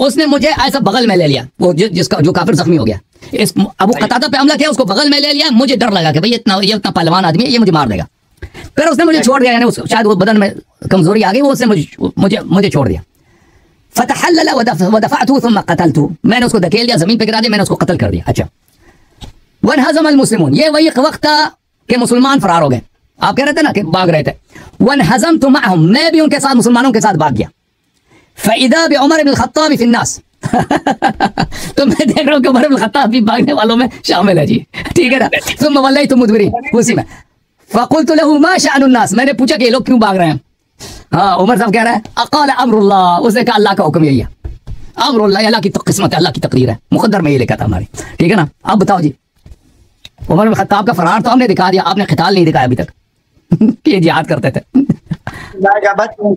उसने मुझे ऐसा बगल में ले लिया, वो जिसका जो काफिर जख्मी हो गया, इस अबू क़तादा पे हमला किया, उसको बगल में ले लिया, मुझे डर लगा कि भाई ये इतना पहलवान आदमी है, ये मुझे मार देगा। फिर उसने मुझे छोड़ दिया, यानी शायद वो बदन में कमजोरी आ गई, वो उसने मुझे छोड़ दिया। फतहल्लल वदफअतहु थुम्मा क़तलतहु, मैंने उसको धकेल दिया, जमीन पे गिरा दिया, मैंने उसको कत्ल कर दिया। अच्छा, वनहज़मल मुस्लिमून, ये वही वक्त था कि मुसलमान फरार हो गए। आप कह रहे थे ना कि भाग रहे थे। वनहज़मतु मअहुम, मैं भी उनके साथ मुसलमानों के साथ भाग गया। फ़इज़ा बिउमर इब्न ख़त्ताब फ़िन्नास, तो मैं देख रहा हूँ कि उमर इब्न ख़त्ताब भी भागने वालों में शामिल है जी, ठीक है ना। सुम्मा वल्लैतु मुदबिरीन, उसी में फ़क़ुल्तु लहु मा शअनुन्नास, मैंने पूछा कि ये लोग क्यों भाग रहे हैं? हाँ, उमर साहब कह रहे हैं अक़ाल अम्रुल्लाह, उसने कहा अल्लाह का हुक्म यही है, अम्रुल्लाह, अल्लाह की किस्मत है, अल्लाह की तकदीर है, मुक़द्दर में ये लिखा था हमारी, ठीक है ना। अब बताओ जी, उमर इब्न ख़त्ताब का फरार तो हमने दिखा दिया, आपने क़िताल नहीं दिखाया अभी तक कि जिहाद करते थे।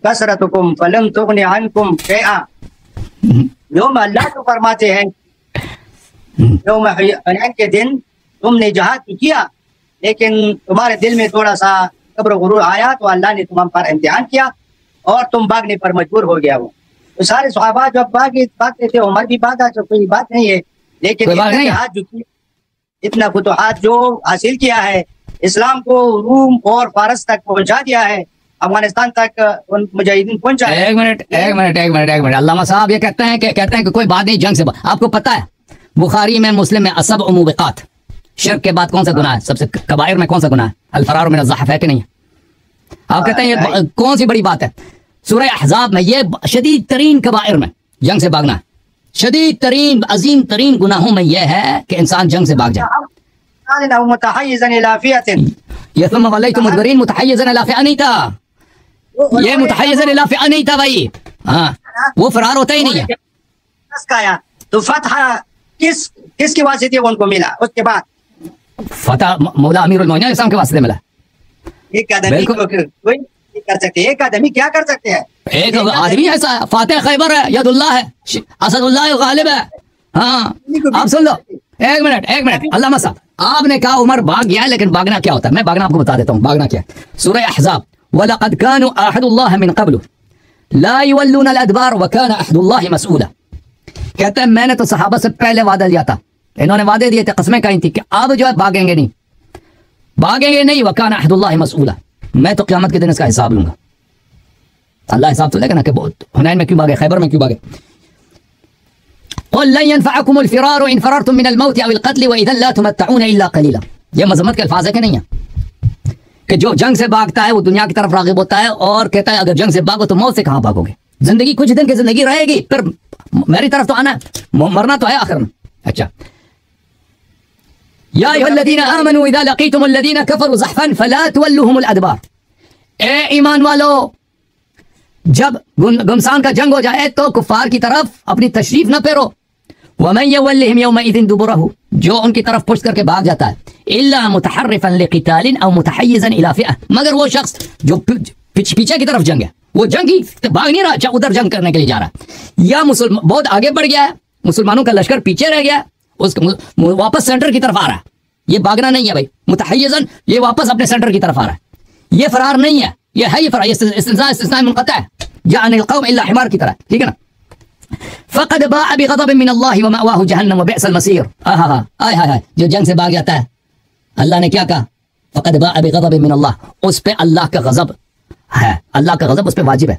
कसरतुकुम फलम तुगनि अन्कुम शैआ, यौम अल्लाह तो फरमाते हैं यौम हुनैन के दिन तुमने जिहाद किया, लेकिन तुम्हारे दिल में थोड़ा सा कब्र गुरूर आया तो अल्लाह ने तुम पर इम्तिहान किया और तुम भागने पर मजबूर हो गया हो। तो सारे सहाबा जब भागते थे, उमर भी भागा, तो कोई बात नहीं है, लेकिन इतना फुतूहात जो हासिल किया है, इस्लाम को रूम और फारस तक पहुंचा दिया है, अफगानिस्तान तक मुजाहिदीन पहुंचा है। एक मिनट अल्लामा साहब ये कहते हैं कि कोई बात नहीं, जंग से आपको पता है बुखारी में, मुस्लिम में असब मुबिकात, शिर्क के बाद कौन सा गुनाह है, सबसे कबायर में कौन सा गुनाह है? अल फरार मिन ज़हफ़ है कि नहीं? आप कहते हैं ये कौन सी बड़ी बात है? सूरह अहज़ाब में ये शदीद तरीन कबायर में जंग से भागना, शदीद तरीन अजीम तरीन गुनाहों में यह है कि इंसान जंग से भाग जाए। ये तुम मुतहय्यिज़न इला फ़िआ नहीं था, ये मुतहय्यिज़न इला फ़िआ नहीं था भाई। हाँ, वो फरार होता ही नहीं है। तो फतह किसके वास्ते उनको मिला? उसके बाद फतह मौला अमीरुल मोमिनीन इस्लाम के वास्ते मिला। एक आदमी कोई कर सकते हैं, एक आदमी क्या कर सकते हैं? एक आदमी ऐसा है, फातिह खैबर है, यदुल्लाह है, असदुल्लाह गालिब है। हाँ, आप सुन लो, एक मिनट अल्लामा साहब, आपने कहा उमर भाग गया, लेकिन भागना क्या होता है? मैं भागना आपको बता देता हूँ, भागना क्या है। सूरह अहज़ाब, वलक़द कानू अहदुल्लाह मिन क़ब्लु ला युवल्लूना अल-अदबार व काना अहदुल्लाह मसऊला। कहते हैं मैंने तो सहाबा से पहले वादा लिया था, इन्होंने वादे दिए थे, कस्में खाई थी कि अब जो है भागेंगे नहीं, व काना अहदुल्लाह मसऊला, मैं तो क़यामत के दिन इसका हिसाब लूंगा। अल्लाह हिसाब तो लेगा ना कि हुनैन में क्यों भागे, खैबर में क्यों भागे। क़ुल लन यनफ़अकुमुल फ़िरारु इन फ़ररतुम मिनल मौति अविल क़त्लि व इज़न ला तुमत्तऊना इल्ला क़लीला। ये मज़म्मत के अल्फाज है कि नहीं है? कि जो जंग से भागता है वो दुनिया की तरफ राग़िब होता है और कहता है अगर जंग से भागो तो मौत से कहाँ भागोगे? जिंदगी कुछ दिन की जिंदगी रहेगी, फिर मेरी तरफ तो आना है, मरना तो है आखिर में। अच्छा, या अय्युहल्लज़ीना आमनू इज़ा लक़ीतुमुल्लज़ीना कफ़रू ज़हफ़न फ़ला तुवल्लूहुमुल अदबार। ए ईमान वालो, जब गुमसान का जंग हो जाए तो कुफ़ार की तरफ अपनी तशरीफ न फेरो। वमन युवल्लिहिम यौमइज़िन दुबुरहु, जो उनकी तरफ पुश करके भाग जाता है, इल्ला मुतहर्रिफन लिक़ितालिन औ मुतहय्यिज़न इला फ़िअह, मगर वो शख्स जो पीछे की तरफ जंग है, वो जंग ही भाग नहीं रहा, उधर जंग करने के लिए जा रहा है, या मुसलमान बहुत आगे बढ़ गया है, मुसलमानों का लश्कर पीछे रह गया, उसके वापस सेंटर की तरफ आ रहा है। ये भागना नहीं है भाई, मुतहय्यिज़न, ये वापस अपने सेंटर की तरफ आ रहा है, ये फरार नहीं है, ये है ये फरार, इस्तिस्ना मुनक़ता है, जाअनिल क़ौम इल्ला हिमार की तरह, ठीक है ना। फ़क़द बाअ बिग़ज़बिन मिनल्लाहि व मअवाहु जहन्नम व बि'सल मसीर। हाय, जो जंग से भाग जाता है, अल्लाह ने क्या कहा? फ़क़द बाअ बिग़ज़बिन मिनल्लाह, उस पे अल्लाह का गज़ब है, अल्लाह का गज़ब उस पे वाजिब है।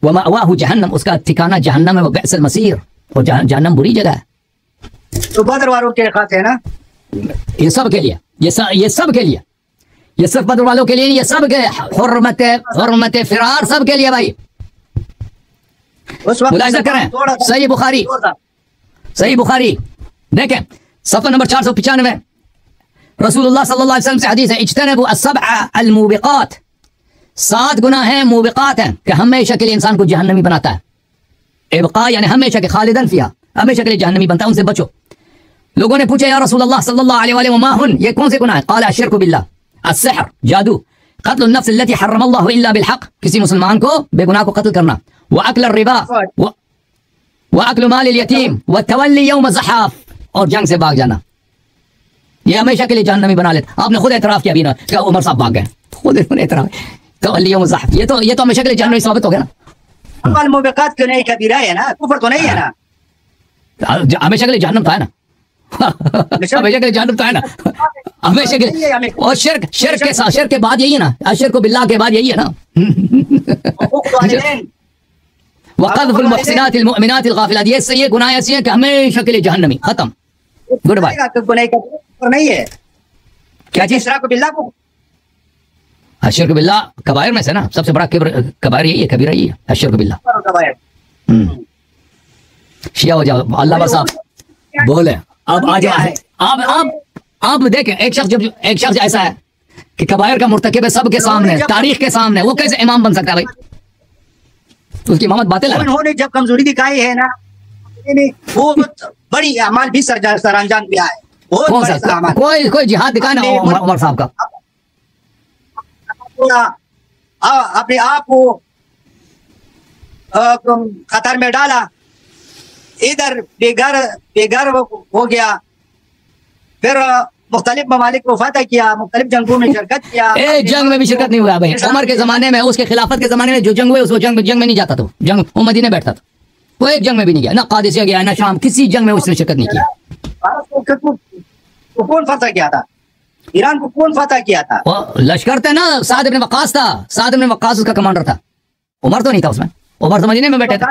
व मअवाहु जहन्नम, उसका ठिकाना जहन्नम है, व बि'सल मसीर, और जहन्नम बुरी जगह है। तो बदर वालों के खास है ना, ये सब के लिए, ये सब के लिए, ये सिर्फ बदर वालों के लिए नहीं, ये सब के हुर्मत फिरार सब के लिए भाई। मुलाहिज़ा करें सही बुखारी देखें सफ़ा नंबर 495, रसूलुल्लाह सल्लल्लाहु अलैहि वसल्लम से हदीस है, इज्तनिबू अस्सबअ अल-मूबिक़ात, 7 गुनाह हैं, मूबिक़ात हैं कि हमेशा के लिए इंसान को जहन्नमी बनाता है। इब्क़ा यानी हमेशा के, खालिदन फ़िहा, हमेशा के लिए जहन्नमी बनता है, उनसे बचो। लोगों ने पूछा या रसूलल्लाह सल्लल्लाहु अलैहि व माहुन, ये कौन से गुनाह हैं? क़ाल अश्शिर्कु बिल्लाह, अस्सिहर, जादू, क़त्लुन नफ्स अल्लती हर्रमल्लाहु इल्ला बिल हक़, किसी मुसलमान को बेगुनाह को कत्ल करना, व अक्ल रिबा, व अक्ल माल यतीम, व तवल्ली यौम ज़हाफ, और जंग से भाग जाना, ये हमेशा के लिए जहन्नमी बना लेता। आपने खुद एतराफ़ किया अभी ना कि उमर साहब भाग गए, खुद एतराफ़, तवल्ली यौम ज़हाफ, ये तो हमेशा के लिए जहन्नमी साबित हो गया ना। मुबिक़ात क्यों नहीं? कबीरा है ना, कुफ्र तो नहीं है ना, हमेशा के लिए जहन्नम था है ना, हमेशा के लिए जहन्नम था है ना, हमेशा के लिए। और शिर्क के बाद यही है ना, अश्शिर्कु बिल्लाह के बाद यही है ना, वक़ज़्फ़ुल मुहसिनातिल मुअमिनातिल गाफ़िलात, ये गुनाह ऐसी हैं कि हमेशा के लिए जहन्नमी, खत्म, गुड बाय। नहीं है क्या चीज़? अश्शिर्कु बिल्लाह कबायर में से ना, सबसे बड़ा कबायर यही है, कबीरा यही है, अश्शिर्कु बिल्लाह। शिया हो जाओ, अल्लाह साहब बोले अब आ जाओ। आप देखें, एक शख्स ऐसा है कि कबायर का मुर्तकिब है, सबके सामने, तारीख के सामने, वो कैसे इमाम बन सकता है भाई? उसकी मोहम्मद बातें लगा, उन्होंने जब कमजोरी दिखाई है ना, वो बड़ी अमाल भी सर अंजाम दिया है। कौन सा? कोई जिहाद दिखाना उमर साहब का, अपने आप को खतर में डाला, इधर बेघर हो गया, फिर मुख्तलिफ ममालिक को फतह किया, मुख्तलिफ जंगों में शिरकत किया। एक जंग में भी शिरकत नहीं हुआ भाई। उमर के जमाने में, उसके खिलाफत के जमाने में जो जंग हुए, उस जंग में नहीं जाता था, जंग वो मदीने बैठता था, वो एक जंग में भी नहीं गया, ना कादिसिया गया ना शाम, किसी जंग में उसने शिरकत नहीं किया। भारत को कौन फतह किया था? ईरान को कौन फतह किया था? वो लश्कर थे ना, साद इब्न वक्कास था, साद इब्न वक्कास उसका कमांडर था। उमर तो नहीं था उसमें, उमर तो मदीने में बैठे थे।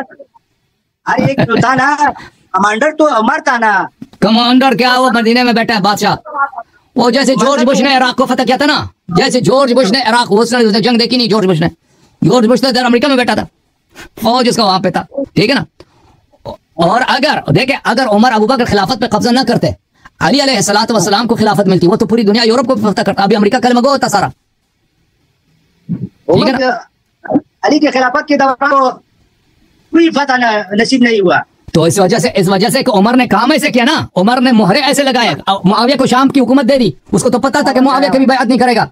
अरे एक तो था ना कमांडर, तो उमर था ना। कमांडर क्या, वो मदीने में बैठा है बादशाह। वो जैसे जॉर्ज बुश ने इराक को फतह किया था ना, जैसे जॉर्ज बुश ने इराक, उसने जंग देखी नहीं जॉर्ज बुश ने, जॉर्ज बुश तो इधर अमेरिका में बैठा था, फौज उसका वहां पे था, ठीक है ना। और अगर देखे, अगर उमर अबू बकर खिलाफत पे कब्जा ना करते, अली अलैहिस्सलातु वस्सलाम को खिलाफत मिलती, वो तो पूरी दुनिया यूरोप को फतह करता, अभी अमेरिका कलमगो होता सारा, ठीक है ना। अली के खिलाफत के दौरान कोई फतह नसीब नहीं हुआ। तो इस वजह से कि उमर ने काम ऐसे किया ना, उमर ने मोहरे ऐसे लगाए, मुआविया को शाम की हुकूमत दे दी, उसको तो पता था कि मुआविया कभी बैअत नहीं करेगा,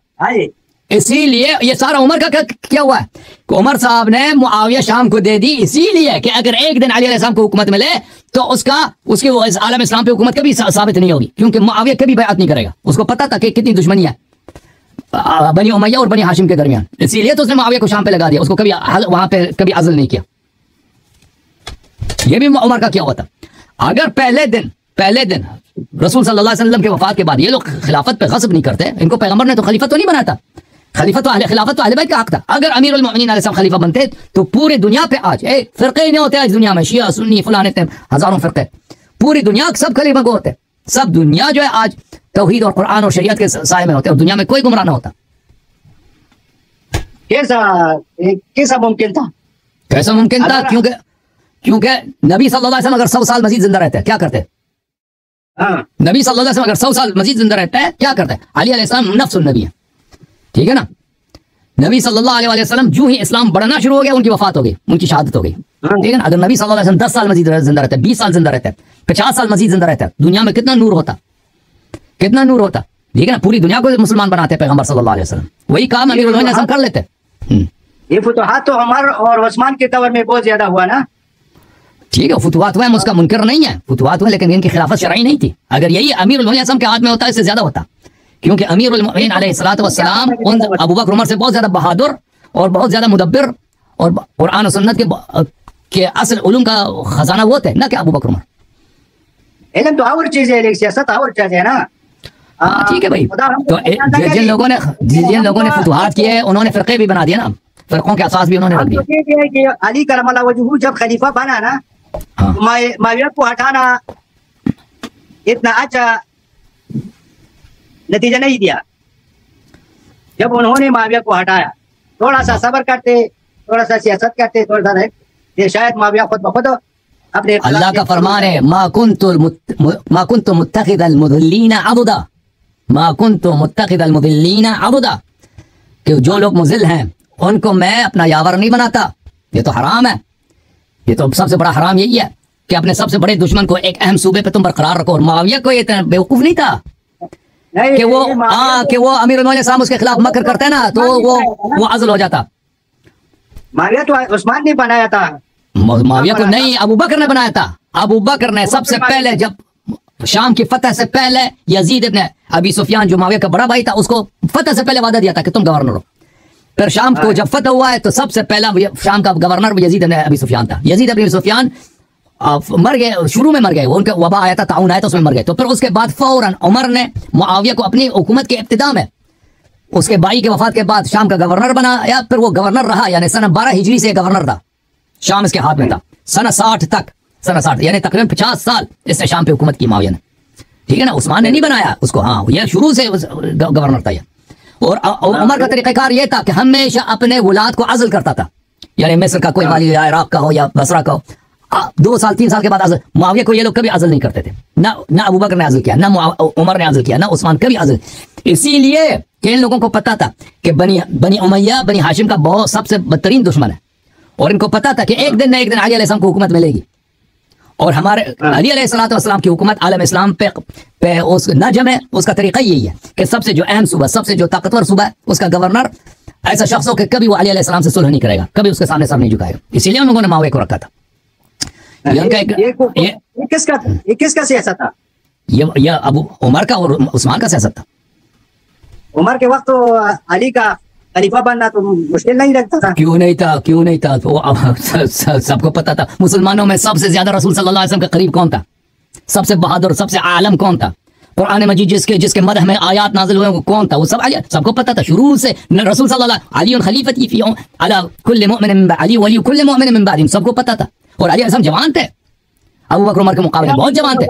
इसीलिए ये सारा उमर का क्या हुआ है कि उमर साहब ने मुआविया शाम को दे दी, इसीलिए कि अगर एक दिन अली अलैहिस्सलाम को हुकूमत मिले तो उसकी वो इस आलम इस्लाम पे हुकूमत कभी साबित नहीं होगी, क्योंकि मुआविया कभी बैअत नहीं करेगा, उसको पता था कि कितनी दुश्मनी है बनी उमैया और बनी हाशिम के दरमियान, इसीलिए तो उसने मुआविया को शाम पे लगा दिया, उसको कभी वहां पे कभी अज़ल नहीं किया। ये भी उमर का क्या हुआ था। अगर पहले दिन रसूल सल्लल्लाहु अलैहि वसल्लम के वफात के बाद ये लोग खिलाफत पे गस्ब नहीं करते, इनको पैगंबर ने तो खलीफा तो नहीं बनाया था, खलीफत तो अहले बैत का हक था। अगर अमीरुल मोमिनीन अलैहिस्सलाम खलीफा बनते तो पूरी दुनिया पे आज फिरके नहीं होते, आज दुनिया में शिया सुन्नी फलाने हजारों फिरके, पूरी दुनिया सब खलीफा को होते, सब दुनिया जो है आज तौहीद और कुरान और शरीयत के साए में होते, और दुनिया में कोई गुमराह ना होता। कैसा मुमकिन था? कैसा मुमकिन था? क्योंकि नबी सल्लल्लाहु अलैहि वसल्लम अगर 100 साल मजीद जिंदा रहते हैं क्या करते? नबी सल्लल्लाहु अलैहि वसल्लम अगर 100 साल मजीद जिंदा रहते हैं क्या करते? अली अलैहिस्सलाम नफ्सुन नबी है, ठीक है ना। नबी सल्लल्लाहु अलैहि वसल्लम जो ही इस्लाम बढ़ना शुरू हो गया, उनकी वफात हो गई, उनकी शहादत हो गई, ठीक है ना। अगर नबी सल्लल्लाहु अलैहि वसल्लम 10 साल मजीद जिंदा रहते, 20 साल जिंदा रहते, 50 साल मजीद जिंदा रहते, दुनिया में कितना नूर होता, कितना नूर होता, ठीक है ना। पूरी दुनिया को मुसलमान बनाते पैगंबर सल्लल्लाहु अलैहि वसल्लम, वही काम अमीरुल मोमिनीन कर लेते। ये फुतूहात तो उमर और उस्मान के दौर में बहुत ज्यादा हुआ ना, ठीक है। फुतुहात हुआ है, उसका मुनकर नहीं है, फुतुहात हुआ, लेकिन इनकी खिलाफत शरई नहीं थी। अगर यही अमीरुल मोमिनीन के हाथ में होता इससे ज्यादा होता, क्योंकि अमीरुल मोमिनीन अलैहिस्सलातु वस्सलाम उन अबू बकर उमर से बहुत ज्यादा बहादुर और बहुत ज्यादा मुदब्बिर और कुरान और सुन्नत के असल उलूम का खजाना वो थे ना कि अबू बकर उमर। इल्म तो और चीज है, सियासत और चीज है ना। ठीक है भाई, तो जिन लोगों ने फुतुहात किए उन्होंने फिरके भी बना दिए ना, फिरकों के असास भी उन्होंने रख दिए। अली करमल्लाहु वजहू जब खलीफा बना ना, मुआविया को हटाना इतना अच्छा नतीजा नहीं दिया। जब उन्होंने मुआविया को हटाया, थोड़ा सा सब्र करते, थोड़ा सा सियासत करते, थोड़ा सा ये शायद मुआविया खुद ब खुद अपने, अल्लाह का फरमान है मा कुन्तु मुत्तखिदल मुदिल्लीना अबुदा, मा कुन्तु मुत्तखिदल मुदिल्लीना अबुदा, कि जो लोग मुजिल हैं उनको मैं अपना यावर नहीं बनाता। ये तो हराम है, ये तो सबसे बड़ा हराम यही है कि अपने सबसे बड़े दुश्मन को एक अहम सूबे पे तुम बरकरार रखो। और मुआविया को ये बेवकूफ नहीं था कि वो अमीरुल मोमिनीन साहब उसके खिलाफ मकर करते ना तो वो अज़ल हो जाता। मुआविया तो उस्मान ने बनाया था, मुआविया को नहीं, अबू बकर ने बनाया था। अबू बकर ने सबसे पहले, जब शाम की फतह से पहले यजीद इब्न अबी सुफियान जो मुआविया का बड़ा भाई था, उसको फतह से पहले वादा दिया था कि तुम गवर्नर हो। फिर शाम को जब फतह हुआ है तो सबसे पहला शाम का गवर्नर यजीद इब्न अबी सुफियान था। यजीद इब्न अबी सुफियान मर गए, शुरू में मर गए, उनका वबा आया था, ताउन आया था, उसमें मर गए। तो फिर उसके बाद फौरन उमर ने मुआविया को अपनी हुकूमत के इब्तिदा में, उसके भाई के वफात के बाद शाम का गवर्नर बनाया। फिर वो गवर्नर रहा, यानी सन 12 हिजरी से गवर्नर था, शाम इसके हाथ में था, सन 60 तक, सन 60 यानी तकरीबन 50 साल इसने शाम पे हुकूमत की मुआविया ने, ठीक है ना। उस्मान ने नहीं बनाया उसको, हाँ, ये शुरू से गवर्नर था ये। और उमर का तरीक़ाकार ये था कि हमेशा अपने वलाद को अज़ल करता था, यानी मिस्र का कोई वाली या इराक का हो या बसरा का हो, 2 साल 3 साल के बाद अज़ल। मुआविया को ये लोग कभी अज़ल नहीं करते थे, ना अबू बकर ने अज़ल किया, ना उमर ने अज़ल किया, ना उस्मान कभी अज़ल। इसीलिए कि इन लोगों को पता था कि बनी उमैया बनी हाशिम का बहुत सबसे बदतरीन दुश्मन है, और इनको पता था कि एक दिन न एक दिन अली अलैहिस्सलाम को हुकूमत मिलेगी, और हमारे अली अलैहिस्सलाम की हुकूमत आलम इस्लाम पे उस न जमे। उसका तरीका यही है कि सबसे जो अहम सूबा, सबसे जो ताकतवर सूबा है, उसका गवर्नर ऐसा शख्स हो कि कभी वो अली अलैहिस्सलाम से सुलह नहीं करेगा, कभी उसके सामने सर नहीं झुकाएगा। इसीलिए उन लोगों ने मुआविया को रखा था। ये किसका सियासत था? ये अबू उमर का और उस्मान का सियासत था। उमर के वक्त तो अली का खलीफा बनना तो मुश्किल नहीं लगता था। क्यों नहीं था, क्यों नहीं था? तो अब सबको पता था। मुसलमानों में सबसे ज्यादा रसूल सल्लल्लाहु अलैहि वसल्लम के करीब कौन था? सबसे बहादुर, सबसे आलम कौन था? कुरान मजीद जिसके मदह में आयात नाज़िल हुए वो कौन था? वो सबको पता था शुरू से। रसूल सल्लल्लाहु अलैहि वसल्लम खलीफती फी अला कुल्लि मुमिन मिन अली वली कुल्लि मुमिन मिन बादी, सबको पता था। और अली अलैहिस्सलाम जवान थे, अबू बकर उमर के मुकाबले बहुत जवान थे।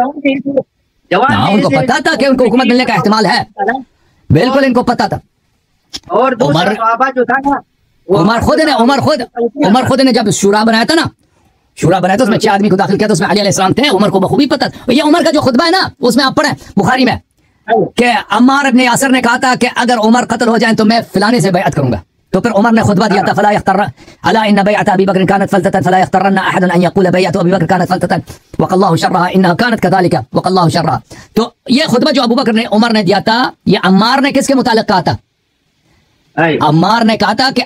उनको पता था कि उनको हुकूमत मिलने का एहतिमाल है, बिल्कुल इनको पता था। और उमर जो था ना, उमर खुद ने जब शूरा बनाया था ना, शूरा बनाया था, उसमें 6 आदमी को दाखिल किया था, उसमें अली अलैहिस्सलाम थे। उमर को बखूबी पता था। ये उमर का जो खुतबा है ना, उसमें आप पढ़े बुखारी में कि अम्मार इब्न यासिर ने कहा था कि अगर उमर कत्ल हो जाए तो मैं फलाने से बैअत करूंगा। तो फिर उमर ने खुतबा दिया था, फला यख्तर अला इन बैअत अबी बकर कानत फलततन फला यख्तरन अहद अन यक़ूल बैअत अबी बकर कानत फलततन वक़ल्लाहु शर्रहा इन्नहा कानत कज़ालिका वक़ल्लाहु शर्रहा। तो ये खुतबा जो अबू बकर ने उमर ने दिया था, ये अम्मार ने किसके मुतालिक कहा था? अम्मार ने कहा था कि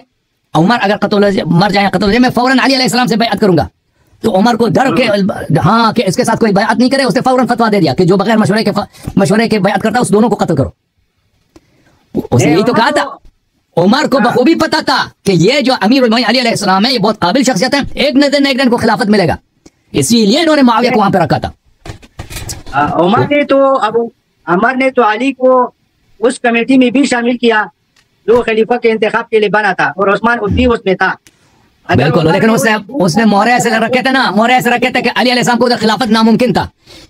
उमर अगर मर जाए कत्ल हो जाए मैं फौरन अली अलैहिस्सलाम से बैअत करूंगा। तो उमर को डर के हाँ कि इसके साथ कोई बैअत नहीं करे, उसने फौरन फतवा दे दिया कि जो बगैर मशवरे के बैअत करता है उस दोनों को कत्ल करो। उसने यही तो कहा था। उमर को बखूबी पता था कि ये जो अमीरुल मोमिनीन अली अलैहिस्सलाम है ये बहुत काबिल शख्सियत है, एक न दिन को खिलाफत मिलेगा, इसीलिए इन्होंने मुआविया को वहां पे रखा था। उमर ने तो अली को उस कमेटी में भी शामिल किया जो खलीफा के इंतखाब के लिए बना था, और उस्मान भी उसमें था। बिल्कुल, लेकिन उसने मोहरे ऐसे रखे थे ना, मोहरे ऐसे रखे थे कि अली अलैहिस्सलाम को उधर खिलाफत नामुमकिन था।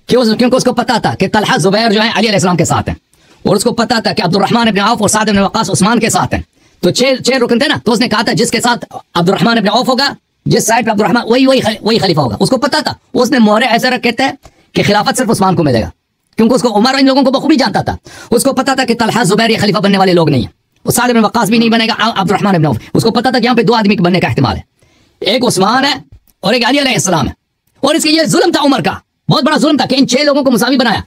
क्योंकि उसको पता था कि तलहा जुबैर जो है अली अलैहिस्सलाम के साथ हैं, और उसको पता था कि अब्दुर्रहमान इब्न औफ और साद इब्न वक्कास उस्मान के साथ हैं। तो 6 रुकन थे ना, तो उसने कहा था जिसके साथ अब्दुर्रहमान इब्न औफ होगा, जिस साइड पे अब्दुर्रहमान वही खलीफा होगा। उसको पता था, उसने मोहरे ऐसे रखे थे कि खिलाफत सिर्फ उस्मान को मिलेगा, क्योंकि उसको उमर इन लोगों को बखूबी जानता था। उसको पता था कि तलहा जुबैर ये खलीफा बनने वाले लोग नहीं है, साद इब्न वक्कास भी नहीं बनेगा, अब्दुर्रहमान इब्न औफ। उसको पता था कि यहाँ पे 2 आदमी बनने का एहतिमाल है, एक उस्मान है और एक अली अलैहिस्सलाम है। और इसके ये जुल्म था उमर का, बहुत बड़ा जुल्म था कि इन 6 लोगों को मुसावी बनाया।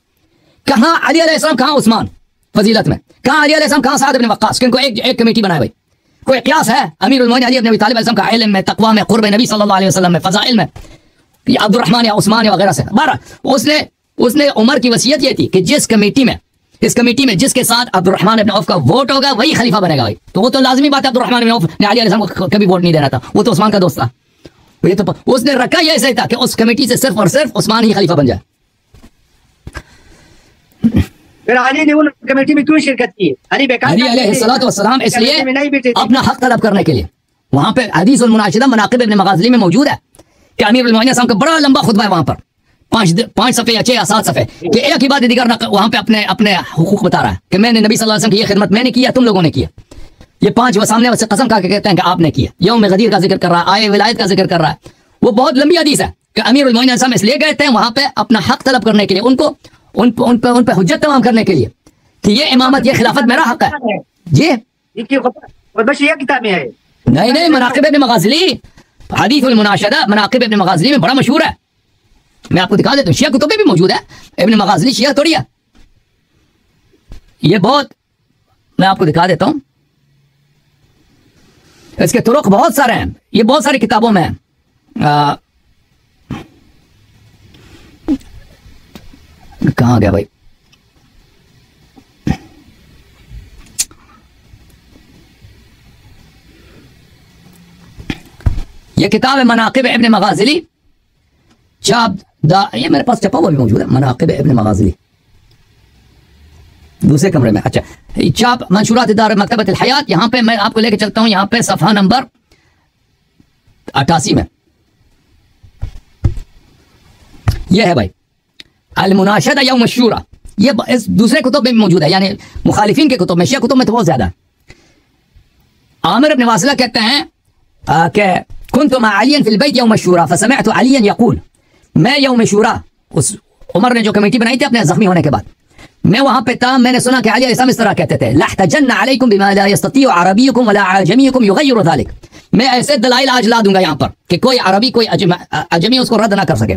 कहाँ अली अलैहिस्सलाम, कहाँ उस्मान फजीलत में, कहाँ अली अलैहिस्सलाम, कहाँ साद इब्न वक्कास, किनको एक कमेटी बनाया भाई। कोई क़ियास है? अमीरुल मोमिनीन अली इब्न अबी तालिब अलैहिस्सलाम का इल्म में, तक़वा में, क़ुर्ब नबी सल्लल्लाहु अलैहि वसल्लम में, फ़ज़ाइल में, या अब्दुर्रहमान या उस्मान या वगैरह से। उसने उमर की वसीयत ये थी कि इस कमेटी में जिसके साथ अब्दुर्रहमान इब्न औफ का वोट होगा वही खलीफा बनेगा भाई। तो वो तो लाजमी बात है, अब्दुर्रहमान इब्न औफ ने अली अलैहिस्सलाम को कभी वोट नहीं देना था, वो तो उस्मान का दोस्त था। ये तो उसने रखा ही ऐसा ही था कि उस कमेटी से सिर्फ और सिर्फ उस्मान ही खलीफा बन जाए। फिर अली ने उन कमेटी में क्यों शिरकत की? अली अलैहिस्सलातु वस्सलाम इसलिए अपना हक तलब करने के लिए। वहां पे हदीसुल मुनाशिदा मनाक़िब इब्न मग़ाज़ली में मौजूद है कि अमीरुल मोमिनीन साहब का बड़ा लंबा खुतबा है वहां पर, 5 सफ़े या 6 या 7 सफ़े, कि एक ही बात दीगर वहां पे अपने हुकूक बता रहा है कि मैंने नबी सल्लल्लाहु अलैहि वसल्लम की ये खिदमत मैंने की है, तुम लोगों ने की है। ये 5 वो सामने से कसम खा के कहते हैं कि आपने किया। यौम गदीर का जिक्र कर रहा है, आए विलायत का जिक्र कर रहा है। वो बहुत लंबी हदीस है कि अमीरुल मोमिनीन साहब इसलिए गए थे वहां पे अपना हक तलब करने के लिए, उन पे हुज्जत तमाम करने के लिए कि ये इमामत, ये खिलाफत मेरा हक है। जी किताब में है? नहीं, मनाक़िब इब्न मग़ाज़ली, हदीसुल मुनाशिदा मनाक़िब इब्न मग़ाज़ली में बड़ा मशहूर है। मैं आपको दिखा देता हूँ, शिया कुतुब में भी मौजूद है। इब्न मग़ाज़ली शिया थोड़ी है, ये बहुत, मैं आपको दिखा देता हूँ, इसके तुरुक बहुत सारे हैं, ये बहुत सारी किताबों में है। कहाँ गया भाई? ये किताब है मनाक़िब इब्न मग़ाज़ली, ये मेरे पास छपा हुआ भी मौजूद है, मनाक़िब इब्न मग़ाज़ली, दूसरे कमरे में। अच्छा, चाप मंशूरात दार मकतबत हयात, यहाँ पे मैं आपको लेके चलता हूँ, यहाँ पे सफ़हा नंबर 88 में यह है भाई, अल मुनाशदा यौम अश्शूरा। ये इस दूसरे कुतुब में भी मौजूद है, यानी मुखालिफिन के कुतुब में, शिया कुतुब में तो बहुत ज्यादा है। आमिर इब्न वासिला कहते हैं कि कुन्तु मअ अलिय्यिन फिल बैत यौम अश्शूरा फसमिअतु अलिय्यन यक़ूल, मैं यौम अश्शूरा, उस उमर ने जो कमेटी बनाई थी अपने जख्मी होने के बाद, मैं वहां पे था, मैंने सुना कि अली अलैहिस्सलाम इस तरह कहते थे, लहतजन्ना अलैकुम बिमा ला यस्ततीउ अरबियुकुम वला अजमियुकुम युगय्यिरु ज़ालिक, मैं ऐसे दलाइल आज ला दूंगा यहाँ पर कि कोई अरबी कोई अजमी उसको रद्द ना कर सके।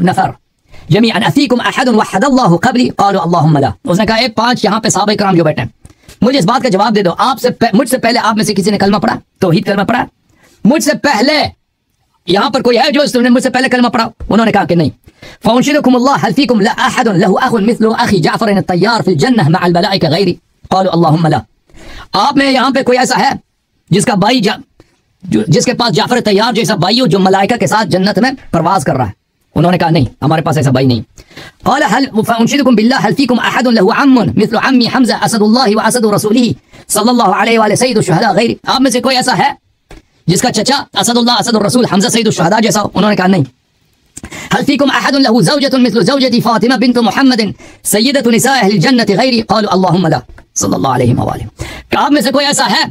नफर जमीअन अफीकुम अहद वहदल्लाहु क़ब्ली क़ालू अल्लाहुम्मा ला। उसने कहा 5 यहाँ पे सहाबा किराम जो बैठे हैं, मुझे इस बात का जवाब दे दो, मुझसे पहले आप में से किसी ने कलमा पढ़ा, तौहीद कलमा पढ़ा? मुझसे पहले यहाँ पर कोई है जो मुझसे पहले कलमा पढ़ा? उन्होंने कहा कि नहीं। फउनशिदुकुमुल्लाह हल फीकुम ला अहदुन लहु अखुन मिस्लु अखी जाफर अत-तय्यार फिल जन्नह मअल मलाइका गैरी क़ालू अल्लाहुम्मा ला। आप में यहाँ पे कोई ऐसा है जिसका भाई जिसके पास जाफर तैयार जैसा भाई हो जो मलाइका के साथ जन्नत में प्रवास कर रहा है? उन्होंने कहा नहीं, हमारे पास ऐसा भाई नहीं। क़ाल हल फउनशिदुकुम बिल्लाह हल फीकुम अहदुन लहु अम्मुन मिस्लु अम्मी हम्ज़ा असदुल्लाहि व असदु रसूलिही सल्लल्लाहु अलैहि व सय्यिदु शुहदा गैरी। आप में से कोई ऐसा है जिसका चचा असदुल्लाह असदुर रसूल हमज़ा सय्यिदु शुहदा जैसा? उन्होंने कहा नहीं। हल फीकुम अहदुन लहु ज़ौजतुन मिस्लु ज़ौजति फातिमा बिन्त मुहम्मदिन सय्यदतु निसाए अहलिल जन्नति गैरी क़ालू अल्लाहुम्मा ला सल्लल्लाहु अलैहि व आलिहि। आप में से कोई ऐसा है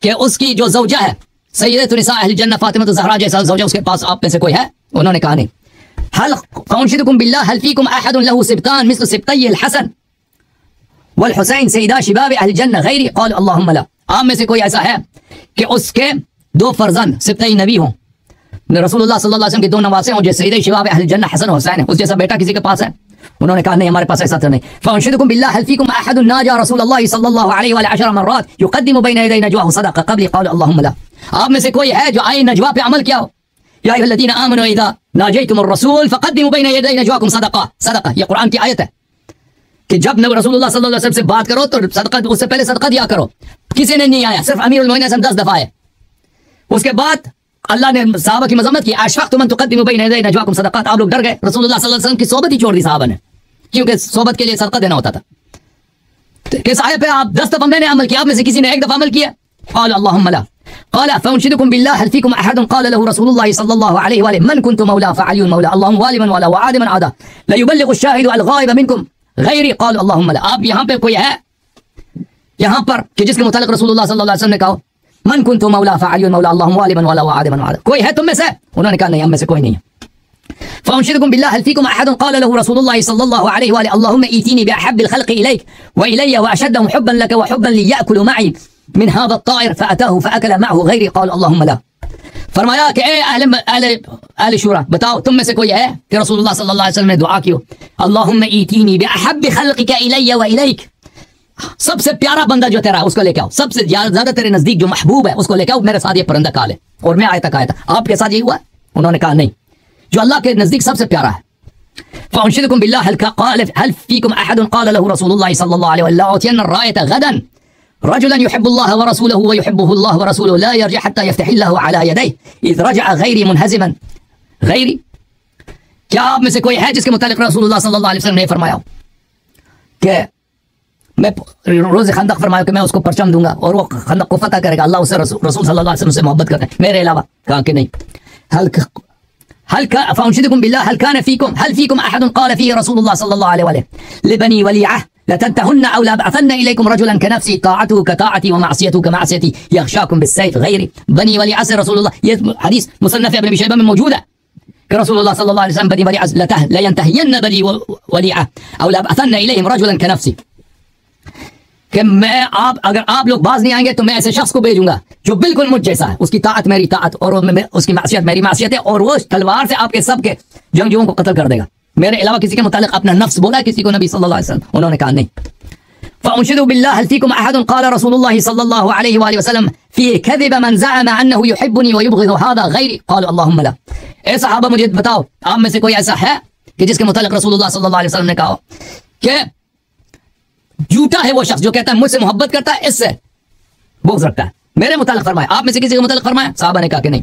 कि उसकी जो ज़ौजा है सय्यदतु निसाए अहलिल जन्नह फातिमा ज़हरा जैसा ज़ौजा उसके पास आप में से कोई है? उन्होंने कहा नहीं। हल फउनशिदुकुम बिल्लाह हल फीकुम अहदुन लहु सिब्तान मिस्लु सिब्तैल हसन वल हुसैन सय्यदा शिबाब अहलिल जन्नह गैरी क़ालू अल्लाहुम्मा ला। आप में से कोई ऐसा है कि उसके दो फर्जंद सिब्तै नबी हों, रसूलुल्लाह सल्लल्लाहु अलैहि वसल्लम के दो नवासे हों, जैसे सय्यद शिबाब अहलिल जन्नह हसन हुसैन है, उस जैसा बेटा किसी के पास है? उन्होंने कहा नहीं, हमारे पास ऐसा तो नहीं। फउनशिदुकुम बिल्लाह हल फीकुम अहदुन नाजा रसूलुल्लाह सल्लल्लाहु अलैहि व अशरा मर्रात युक़द्दिमु बैन यदै नजवाहु सदक़ा क़ब्ली क़ालू अल्लाहुम्मा ला। आप में से कोई है जो आए नजवा पे अमल किया हो? या अय्युहल्लज़ीना आमनू इज़ा नाजयतुमुर रसूल फ़क़द्दिमू बैन यदै नजवाकुम सदक़ा। सदक़ा ये कुरान की आयत है कि जब नबी रसूलुल्लाह सल्लल्लाहु अलैहि वसल्लम से बात करो तो सदक़ा, उससे पहले सदक़ा दिया करो। किसी ने नहीं आया, सिर्फ अमीरुल मोमिनीन 10 दफा है। उसके बाद अल्लाह ने सहाबा की मज़म्मत की, अशफ़क़्तुम अन तुक़द्दिमू बैन यदै नजवाकुम सदक़ात। आप लोग डर गए, रसूलुल्लाह सल्लल्लाहु अलैहि वसल्लम की सोबत ही छोड़ दी सहाबा ने, क्योंकि सोबत के लिए सदक़ा देना होता था। किस आयत पे आप 10 दफा मैंने अमल किया, आप में से किसी ने एक दफा अमल किया? क़ाल अल्लाहुम्मा ला। क़ाल फउनशिदुकुम बिल्लाह हल फीकुम अहदुन क़ाल लहु रसूलुल्लाह सल्लल्लाहु अलैहि व आलिहि मन कुन्तु मौला फ़अलियुन मौला अल्लाहुम्मा वालिमन वाला व आदिमन आदा ला युबल्लिगु अश-शाहिदु अल-ग़ाइब मिनकुम गैरी क़ाल अल्लाहुम्मा ला। आप यहाँ पे कोई है यहाँ पर कि जिसके मुतालिक रसूलुल्लाह सल्लल्लाहु अलैहि वसल्लम ने कहा मन कुन्तु मौला फ़अलियुन मौला अल्लाहुम्मा वालिमन वाला व आदिमन आदा? कोई है तुम में से? उन्होंने कहा नहीं, हम में से कोई नहीं है। फउनशिदुकुम बिल्लाह हल फीकुम अहदुन क़ाल लहु रसूलुल्लाह सल्लल्लाहु अलैहि व आलिहि अल्लाहुम्मा ईतीनी बिअहब्बिल ख़ल्क़ि इलैक व इलैया व अशद्दहुम हुब्बन लक व हुब्बन लि याकुलु मई मिन हाज़ा अत-ताइर फ़अताहु फ़अकल मअहु गैरी क़ाल अल्लाहुम्मा ला। फरमाया कि ए अहले शुरा, बताओ तुम में से कोई है कि रसूलुल्लाह सल्लल्लाहु अलैहि वसल्लम ने दुआ की हो अल्लाहुम्मा ईतीनी बिअहब्बि ख़ल्क़िका इलैया व इलैक, सबसे प्यारा बंदा जो तेरा उसको लेके आओ, सबसे ज्यादा तेरे नजदीक जो महबूब है उसको लेके आओ, मेरे साथ ये परिंदा काले और मैं आया था। आपके साथ ये हुआ? उन्होंने कहा नहीं, जो अल्लाह के नजदीक सबसे प्यारा है। फउनशिदुकुम बिल्लाह हल फीकुम अहदुन क़ाल लहु रसूलुल्लाह सल्लल्लाहु अलैहि व सल्लम उतियना अर्रायत गदन रजुलन युहिब्बुल्लाह व रसूलहु व युहिब्बुहुल्लाह व रसूलुहु ला यरजी हत्ता यफ्तहिल्लाहु अला यदैहि इज़ रजअ गैरी मुनहज़िमन गैरी। क्या आप में से कोई है जिसके मुतालिक रसूलुल्लाह सल्लल्लाहु अलैहि वसल्लम ने फरमाया कि मैं रोज़े खंदक फरमाया कि मैं उसको परचम दूंगा और वो खंदक को फतह करेगा, अल्लाह उसे रसूल सल्लल्लाहु अलैहि वसल्लम से मोहब्बत करता है मेरे अलावा? कहा कि नहीं। फउनशिदुकुम बिल्लाह हल कान फीकुम हल फीकुम अहदुन क़ाल फीहि रसूलुल्लाह सल्लल्लाहु अलैहि व सल्लम लिबनी वलिअह लतंतहुन्न औ लबअथन्न इलैकुम रजुलन कनफ्सी ताअतुहु कताअती व मअसियतुहु कमअसियती यग़शाकुम बिस्सैफ गैरी। बनी वलिअह से रसूलुल्लाह, ये हदीस मुसन्नफ़ इब्न अबी शैबा में मौजूद है कि रसूलुल्लाह सल्लल्लाहु अलैहि वसल्लम बनी वलिअह लयंतहियन्न बनी वलिअह औ लबअथन्न इलैहिम रजुलन कनफ्सी, कि मैं अगर आप लोग बाज नहीं आएंगे तो मैं ऐसे शख्स को भेजूंगा जो बिल्कुल मुझ जैसा है, उसकी ताअत मेरी ताअत और उसकी मासियत मेरी मासियत है, और वो तलवार से आपके सबके जंगजुओं को कत्ल कर देगा मेरे अलावा। किसी के मुतालिक अपना नफ्स बोला किसी को नबी सल्लल्लाहु अलैहि वसल्लम? उन्होंने कहा नहीं। फउनशिदु बिल्लाह हल फीकुम अहदुन क़ाल रसूलुल्लाह सल्लल्लाहु अलैहि व वसल्लम फी कज़िब मन ज़अम अन्नहु युहिब्बुनी व युबग़िज़ु हाज़ा गैरी क़ाल अल्लाहुम्मा ला। ए सहाबा मुझे बताओ, आप में से कोई ऐसा है कि जिसके मुतालिक रसूलुल्लाह सल्लल्लाहु अलैहि वसल्लम ने कहा कि झूठा है वो शख्स जो कहता है मुझसे मोहब्बत करता है, इससे बुग़्ज़ रखता है? मेरे मुतालिक फरमाया। आप में से किसी के मुतालिक फरमाया? सहाबा ने कहा कि नहीं।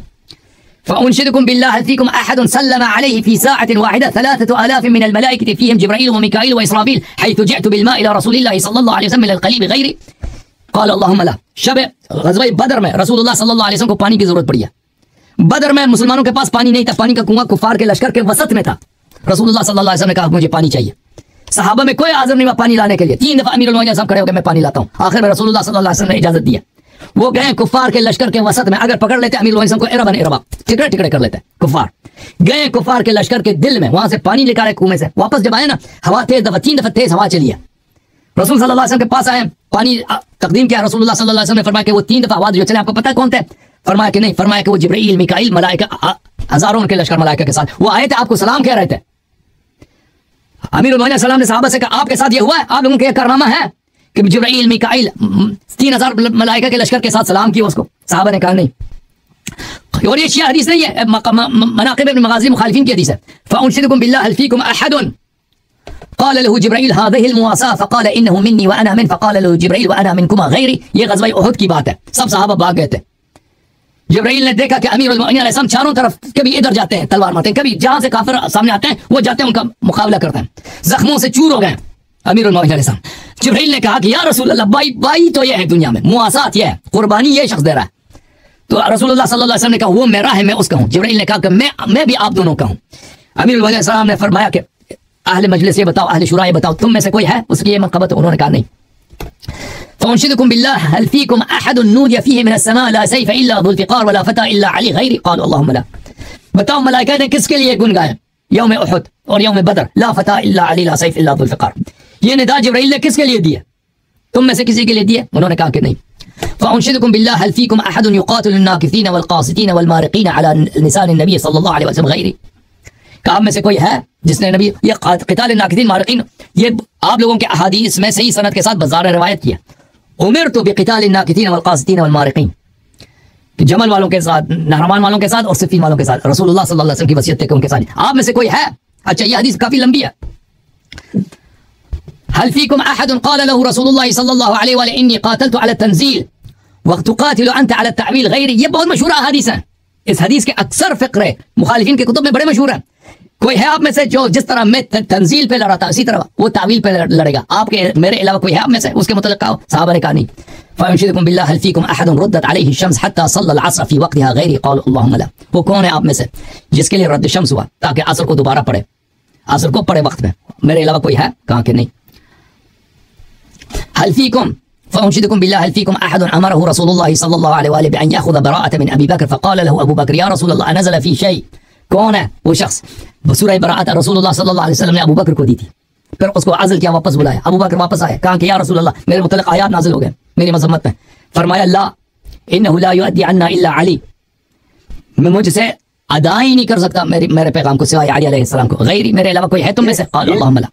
फउनशिदुकुम बिल्लाह हल फीकुम अहदुन सल्लम अलैहि फी साअतिन वाहिदा 3000 मिन अल मलाइकति फीहिम जिब्राईल व मीकाईल व इसराफील हयथु जिअतु बिल माइ इला रसूलिल्लाह सल्लल्लाहु अलैहि वसल्लम मिन अल क़लीब गैरी क़ाल अल्लाहुम्मा ला। शब ग़ज़वा बदर में रसूलुल्लाह सल्लल्लाहु अलैहि वसल्लम को पानी की जरूरत पड़ी है। बदर में मुसलमानों के पास पानी नहीं था, पानी का कुआं कुफार के लश्कर के वसत में था। रसूलुल्लाह सल्लल्लाहु अलैहि वसल्लम ने कहा मुझे पानी चाहिए। सहाबा में कोई हाज़िर नहीं हुआ पानी लाने के लिए। 3 दफा अमीरुल मोमिनीन खड़े होकर मैं पानी लाता हूँ। आखिर में रसूलुल्लाह सल्लल्लाहु अलैहि वसल्लम ने इजाजत दी। वो गए कुफार के लश्कर के वसत में, अगर पकड़ लेते अमीरुल मोमिनीन को इरबा टिकड़े टिकड़े कर लेते कुफार। गए कुफार के लश्कर के दिल में, वहां से पानी निकाले कुएं से। वापस जब आए ना, हवा तेज 3 दफा तेज हवा चली है। रसूल सल्लल्लाहु अलैहि वसल्लम के पास आए, पानी तकदीम किया। रसूलुल्लाह सल्लल्लाहु अलैहि वसल्लम ने फरमाया कि वो 3 दफा आवाज जो चले आपको पता है कौन थे? फरमाया कि नहीं। फरमाया कि वो जिब्राईल मीकाईल मलाइका, हजारों के लश्कर मलाइका के साथ वो आए थे, आपको सलाम कह रहे थे। अमीरुल मोमिनीन सलाम ने सहाबा से कहा आपके साथ ये हुआ है, आप लोगों के कारनामा है कि जिब्राईल मीकाईल 3000 मलाइका के लश्कर के साथ सलाम किया उसको? सहाबा ने कहा नहीं। और ये शिया हदीस नहीं है, मनाक़िब इब्न मग़ाज़ी मुखालिफिन की हदीस है। फ़अुनशिदुकुम बिल्लाह हल फ़ीकुम अहदुन क़ाल लहू जिब्राईल हाज़िहिल मुवासा फ़क़ाल इन्नहु मिन्नी व अना मिन फ़क़ाल लहू जिब्राईल व अना मिनकुमा गैरी। ये ग़ज़वा उहुद की बात है, सब सहाबा भाग गए थे। जिब्राईल ने देखा कि अमीरुल मोमिनीन अलैहिस्सलाम चारों तरफ कभी इधर जाते हैं तलवार मारते हैं, कभी जहां से काफिर सामने आते हैं वो जाते हैं उनका मुकाबला करते हैं, जख्मों से चूर हो गए अमीरुल मोमिनीन अलैहिस्सलाम। जिब्राईल ने कहा कि या रसूल अल्लाह, भाई तो ये है दुनिया में, मुआसात ये है, कुर्बानी ये शख्स दे रहा है। तो रसूलुल्लाह सल्लल्लाहु अलैहि वसल्लम ने कहा वो मेरा है, मैं उसका हूँ। जिब्राईल ने कहा कि मैं भी आप दोनों का हूँ। अमीरुल मोमिनीन अलैहिस्सलाम ने फरमाया कि अहले मजलिस ये बताओ, अहले शुरा ये बताओ, तुम में से कोई है उसकी ये मनक़बत? उन्होंने कहा नहीं। फ़अुनशिदुकुम बिल्लाह हल फ़ीकुम अहदुन नूदिया फ़ीहि मिनस समा ला सैफ़ इल्ला ज़ुल्फ़िक़ार वला फ़ता इल्ला अली गैरी क़ालू अल्लाहुम्मा ला। बताओ मलाइका ने किसके लिए गुन गाए यौम उहुद और यौम बदर, ला फ़ता इल्ला अली ला सैफ़ इल्ला ज़ुल्फ़िक़ार। ये निदा जिब्राईल ने किसके लिए दिए? तुम में से किसी के लिए दिए? उन्होंने कहा कि नहीं। फ़अुनशिदुकुम बिल्लाह हल फ़ीकुम अहदुन युक़ातिलु अन्नाकिसीन वल क़ासितीन वल मारिक़ीन अला लिसान नबी सल्लल्लाहु अलैहि वसल्लम गैरी। आप में से कोई है जिसने नबी ये क़िताल नाकिसीन मारिक़ीन, ये आप लोगों के अहादीस में सही सनद के साथ बाज़ार रिवायत किया, उमिरतु बिक़िताल नाकिसीन वल क़ासितीन वल मारिक़ीन, जमल वालों के साथ, नहरमान वालों के साथ और सिफ़ीन वालों के साथ रसूलुल्लाह सल्लल्लाहु अलैहि वसल्लम की वसीयत थी उनके साथ। आप में से कोई है? अच्छा, ये हदीस काफी लंबी है। हल फ़ीकुम अहदुन क़ाल लहू रसूलुल्लाह सल्लल्लाहु अलैहि व सल्लम इन्नी क़ातलतु अला तंज़ील व तुक़ातिलु अंत अला तअवील गैरी। ये बहुत मशहूर हदीस है। इस हदीस के अक्सर फ़िक़्रे मुखालिफिन के कुतुब में बड़े मशहूर है। कोई है आप में से जो जिस तरह मैं तंजील पे लड़ा था इसी तरह वो तावील पे लड़ेगा? आपके मेरे अलावा कोई है आप में से उसके मुतल्लिक़ कहो? सहाबा ने कहा नहीं। फ़अुनशिदुकुम बिल्लाह हल फ़ीकुम अहदुन रुद्दत अलैहि शम्स हत्ता सल्लल अस्र फ़ी वक़्तिहा गैरी क़ालू अल्लाहुम्मा ला। वो कौन है आप में से जिसके लिए रद्द शम्स हुआ ताकि असर को दोबारा पढ़े, असर को पढ़े वक्त में? मेरे अलावा कोई है? कहा कि नहीं। हल फ़ीकुम फ़अुनशिदुकुम बिल्लाह हल फ़ीकुम अहदुन अमरहु रसूलुल्लाह सल्लल्लाहु अलैहि व सल्लम बिअन याख़ुज़ बराअतन मिन अबी बकर फ़क़ाल लहू अबू बकर या रसूलल्लाह अनज़ल फ़ी शै। कौन है वो शख्स? सूरह बराअत रसूलुल्लाह सल्लल्लाहु अलैहि वसल्लम ने अबू बकर को दी थी, फिर उसको अज़ल किया, वापस बुलाया। अबू बकर वापस आए, कहा कि या रसूलल्लाह मेरे मुतल्लिक़ आयात नाज़िल हो गए मेरी मज़म्मत में। फरमाया ला इन्नहु ला युअद्दी अन्ना इल्ला अली, मैं मुझसे अदा ही नहीं कर सकता मेरे पैगाम को सिवाय अली अलैहिस्सलाम को, गैरी मेरे अलावा कोई है तुम में से? क़ाल अल्लाहुम्मा ला।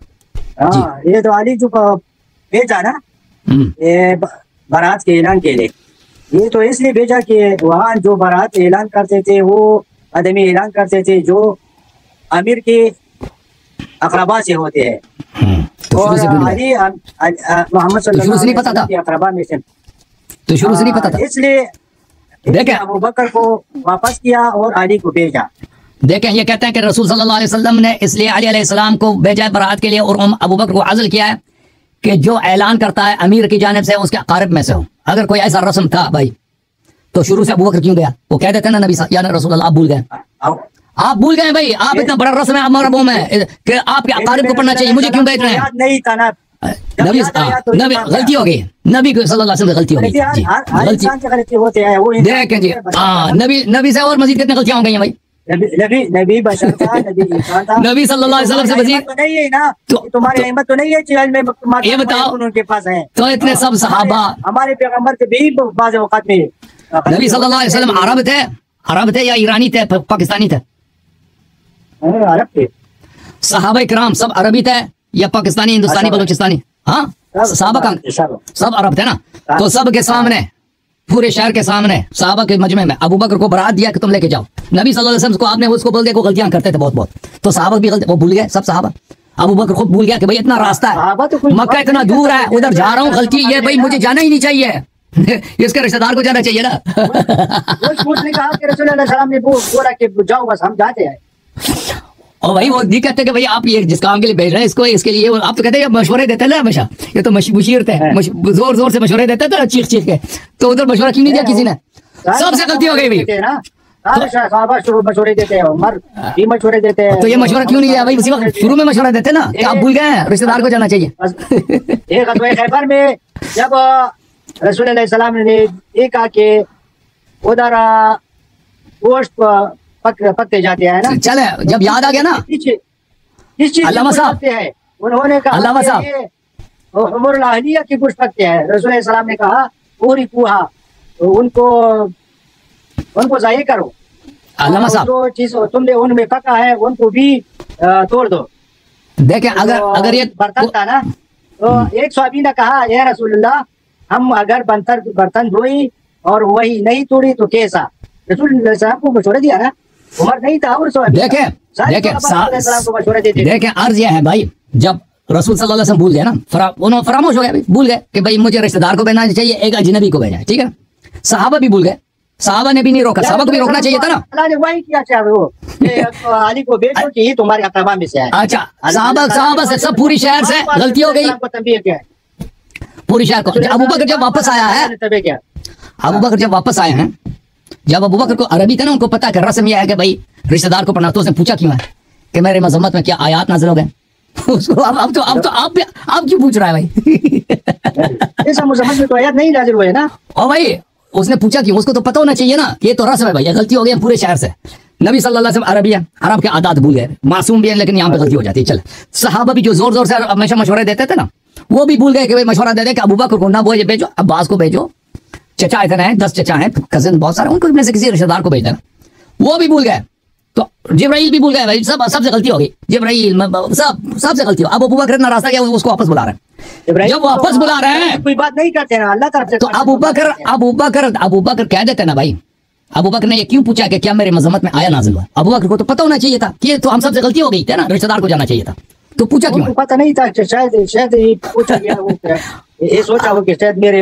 हाँ, ये तो अली जो भेजा ना ये बारात के ऐलान के लिए, ये तो इसलिए भेजा कि वहाँ जो बारात ऐलान करते थे वो आदमी ऐलान करते थे जो अमीर के अक़रबा से होते हैं। और अली मोहम्मद सल्लल्लाहु अलैहि वसल्लम के अक़रबा में से, तो शुरू से नहीं पता था, इसलिए अबू बकर को वापस किया और अली को भेजा। देखें, ये कहते हैं कि रसूल सल्लल्लाहु अलैहि वसल्लम ने इसलिए अली अलैहिस्सलाम को भेजा बरात के लिए और अबू बकर को अज़ल किया है कि जो ऐलान करता है अमीर की जानिब से उसके अक़ारिब में से हो। अगर कोई ऐसा रस्म था भाई तो शुरू से अबू बकर क्यों गया? वो कह देते ना नबी या रसूल अल्लाह, आप भूल गए, आप भूल गए भाई, आप इतना बड़ा रस्म है अरबों में कि आपके अक़ारिब को पढ़ना चाहिए, मुझे क्यों भेज रहे हैं? नहीं था ना नबी गलती हो गई, नबी सल्लल्लाहु अलैहि वसल्लम से गलती हो गई, गलती देखें जी। हाँ, नबी से और मजीद कितनी गलतियां हो गई हैं भाई? नबी बशर था, नबी इंसान था, नबी सल्लल्लाहु अलैहि वसल्लम से मजीद तो नहीं है ना, तुम्हारी हिम्मत तो नहीं है चीज में, ये बताओ उनके पास है। तो इतने सब सहाबा, हमारे पैगंबर के भी बाज़ औक़ात में नबी सल्लल्लाहु अलैहि वसल्लम अरब थे या ईरानी थे, पाकिस्तानी थे? अरब थे। सहाबा इकराम सब अरबी थे या पाकिस्तानी, हिंदुस्तानी, बलूचिस्तानी? हाँ, सहाबा का सब अरब थे ना। तो सब के सामने, पूरे शहर के सामने, सहाबा के मजमे में अबू बकर को बरात दिया कि तुम लेके जाओ। नबी सल्लल्लाहु अलैहि वसल्लम को आपने उसको बोल दिया, को गलतियां करते थे बहुत, तो सहाबा भी गलती, वो भूल गए सब सहाबा। अबू बकर खुद भूल गया कि भाई इतना रास्ता है, मक्का इतना दूर है, उधर जा रहा हूँ, गलती ये भाई मुझे जाना ही नहीं चाहिए, इसके रिश्तेदार को जाना चाहिए ना। उसने कहा कि रसूल अल्लाह सल्लल्लाहु अलैहि वसल्लम ने बोला कि जाओ बस हम जाते हैं। और भाई वो नहीं कहते कि भाई आप ये जिस काम के लिए भेज रहे हैं इसको, इसके लिए आप तो कहते हैं मशवरे देते हैं ना हमेशा, ये तो मुशीर थे, जोर जोर से मशवरे देते थे चीख चीख के, तो उधर मशवरा क्यों नहीं दिया किसी ने? सबसे गलती हो गई भाई, मशवरे देते हैं, उमर भी मशवरे देते हैं, तो ये मशवरा क्यों नहीं दिया भाई? उसी वक्त शुरू में मशवरा देते ना कि आप भूल गए रिश्तेदार को जाना चाहिए। एक खैबर में जब रसूल अलैहि सलाम ने ये कहा कि उधर गोश्त पकते जाते हैं ना, चले जब याद आ गया ना अल्लामा साहब, उन्होंने कहा अल्लामा साहब उमर अहलिया की गोश्त पकते हैं। रसूल अलैहि सलाम ने कहा पूरी कुहा तो उनको जाहिर करो, अल्लामा साहब जो चीज तुमने उनमें पका है उनको भी तोड़ दो। देखें, अगर ये बर्तन था ना, तो एक सहाबी ने कहा या रसूलल्लाह, हम अगर बर्तन धोई और वही नहीं तोड़ी तो कैसा? रसूल साहब को मशवरा दिया ना, उमर नहीं था और देखें अर्ज यह है भाई, जब रसूल सल्लल्लाहु अलैहि वसल्लम भूल गए ना, उन्होंने फरामोश हो गया, भूल गए कि भाई मुझे रिश्तेदार को भेजना चाहिए, एक अजनबी को भेजना है, ठीक है। सहाबा भी भूल गए, सहाबा ने भी नहीं रोका, सहाबा को भी रोकना चाहिए था ना। अल्लाह ने वही किया चाहे वो अली को भेजो कि ये तुम्हारे अकराम में से है। अच्छा, सहाबा से सब पूरी शहर से गलती हो गई, पूरी शहर को। अबू बकर जब वापस आया है, अबू बकर जब वापस आए हैं, जब अबू बकर को अरबी था ना, उनको पता है कि रस्म यह है कि भाई रिश्तेदार को पढ़ना, तो उसने पूछा क्यों है कि मेरे मजम्मत में क्या आयात नाज़िल हो गए। उसको अब तो आप क्यों पूछ रहा है भाई? ऐसा मजम्मत में तो आयात नहीं नाज़िल हुए ना। और भाई उसने पूछा क्यों, उसको तो पता होना चाहिए ना कि ये तो रस्म है भाई, गलती हो गई पूरे शहर से। नबी सल्लल्लाहु अलैहि वसल्लम अरबी है, अरब के आदात भूल गए, मासूम भी है, लेकिन यहाँ पे गलती हो जाती है। चल, सहाबा भी जो जोर जोर से हमेशा मशवरे देते थे ना, वो भी भूल गए कि भाई मशवरा दे दे कि अबू बकर को ना वो भेजो, अब्बास को भेजो, चचा इतने हैं, 10 चचा हैं, कजिन बहुत सारे, उनको में से किसी रिश्तेदार को भेज देना। वो भी भूल गए, तो जिब्राइल भी भूल गए भाई, सबसे गलती हो गई, जिब्राइल सबसे गलती हो। अब अबू बकर इतना रास्ता गया, उसको वापस बुला रहे हैं, जब वापस बुला रहे हैं कोई बात नहीं करते ना, अल्लाह तरफ से। तो अबू बकर कह देते ना भाई, अबू बकर ने ये क्यों पूछा कि क्या मेरे मजम्मत में आया नाज़िल हुआ? अबू बकर को तो पता होना चाहिए था कि तो हम सबसे गलती हो गई थी ना, रिश्तेदार को जाना चाहिए था, तो पूछा क्यों? पता नहीं था, शायद ये पूछा गया, वो ये सोचा हो कि शायद मेरे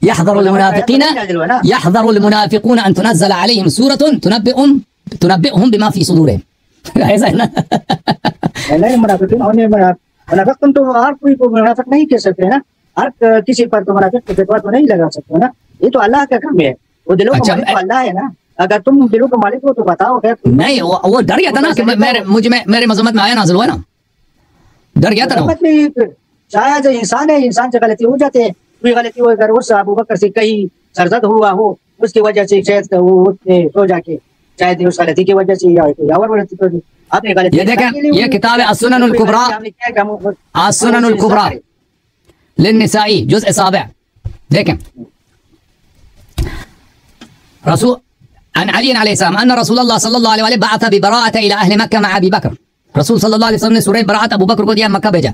यहज़रुल मुनाफ़िक़ून अन तुनज़्ज़ल अलैहिम सूरतुन तुनब्बिउहुम बिमा फ़ी सुदूरिहिम। ऐसा है ना? नहीं, मुनाफ़िक़ तुम तो हर कोई को मुनाफ़िक़ नहीं कह सकते ना, हर किसी पर तो मुनाफ़िक़ की फ़तवा तो नहीं लगा सकते ना, ये तो अल्लाह का काम है, वो दिलों का मालिक तो अल्लाह है ना। अगर तुम दिलों का मालिक हो तो बताओ। नहीं, वो डर गया था ना कि मेरे मजम्मत में आया नाज़िल हुआ ना, डर गया था ना। शायद इंसान है, इंसान से गलती हो जाती है, कोई गलती हो, अगर उस अबू बकर से कहीं सरजद हुआ हो, उसकी वजह से शायद वो सो जाके शायद उस गलती की वजह से या और गलती तो आपने गलती। ये देखें, ये किताब है अस्सुननुल कुबरा, अस्सुननुल कुबरा लिन्निसाई जुज़ 7। देखें, रसूल अन अली अलैहिस्सलाम अन्न रसूलुल्लाह सल्लल्लाहु अलैहि वसल्लम बअथ बिबराअत इला अहली मक्का मअ अबी बकर। रसूल सल्लल्लाहु अलैहि वसल्लम ने सूरह बराअत अबू बकर को दिया, मक्का भेजा।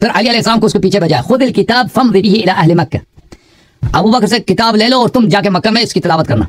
फिर अली अलैहिस्सलाम को उसके पीछे भेजा। खुद अल किताब फमज़ि बिही इला अहली मक्का, अबू बकर से किताब ले लो और तुम जाके मक्का में इसकी तिलावत करना।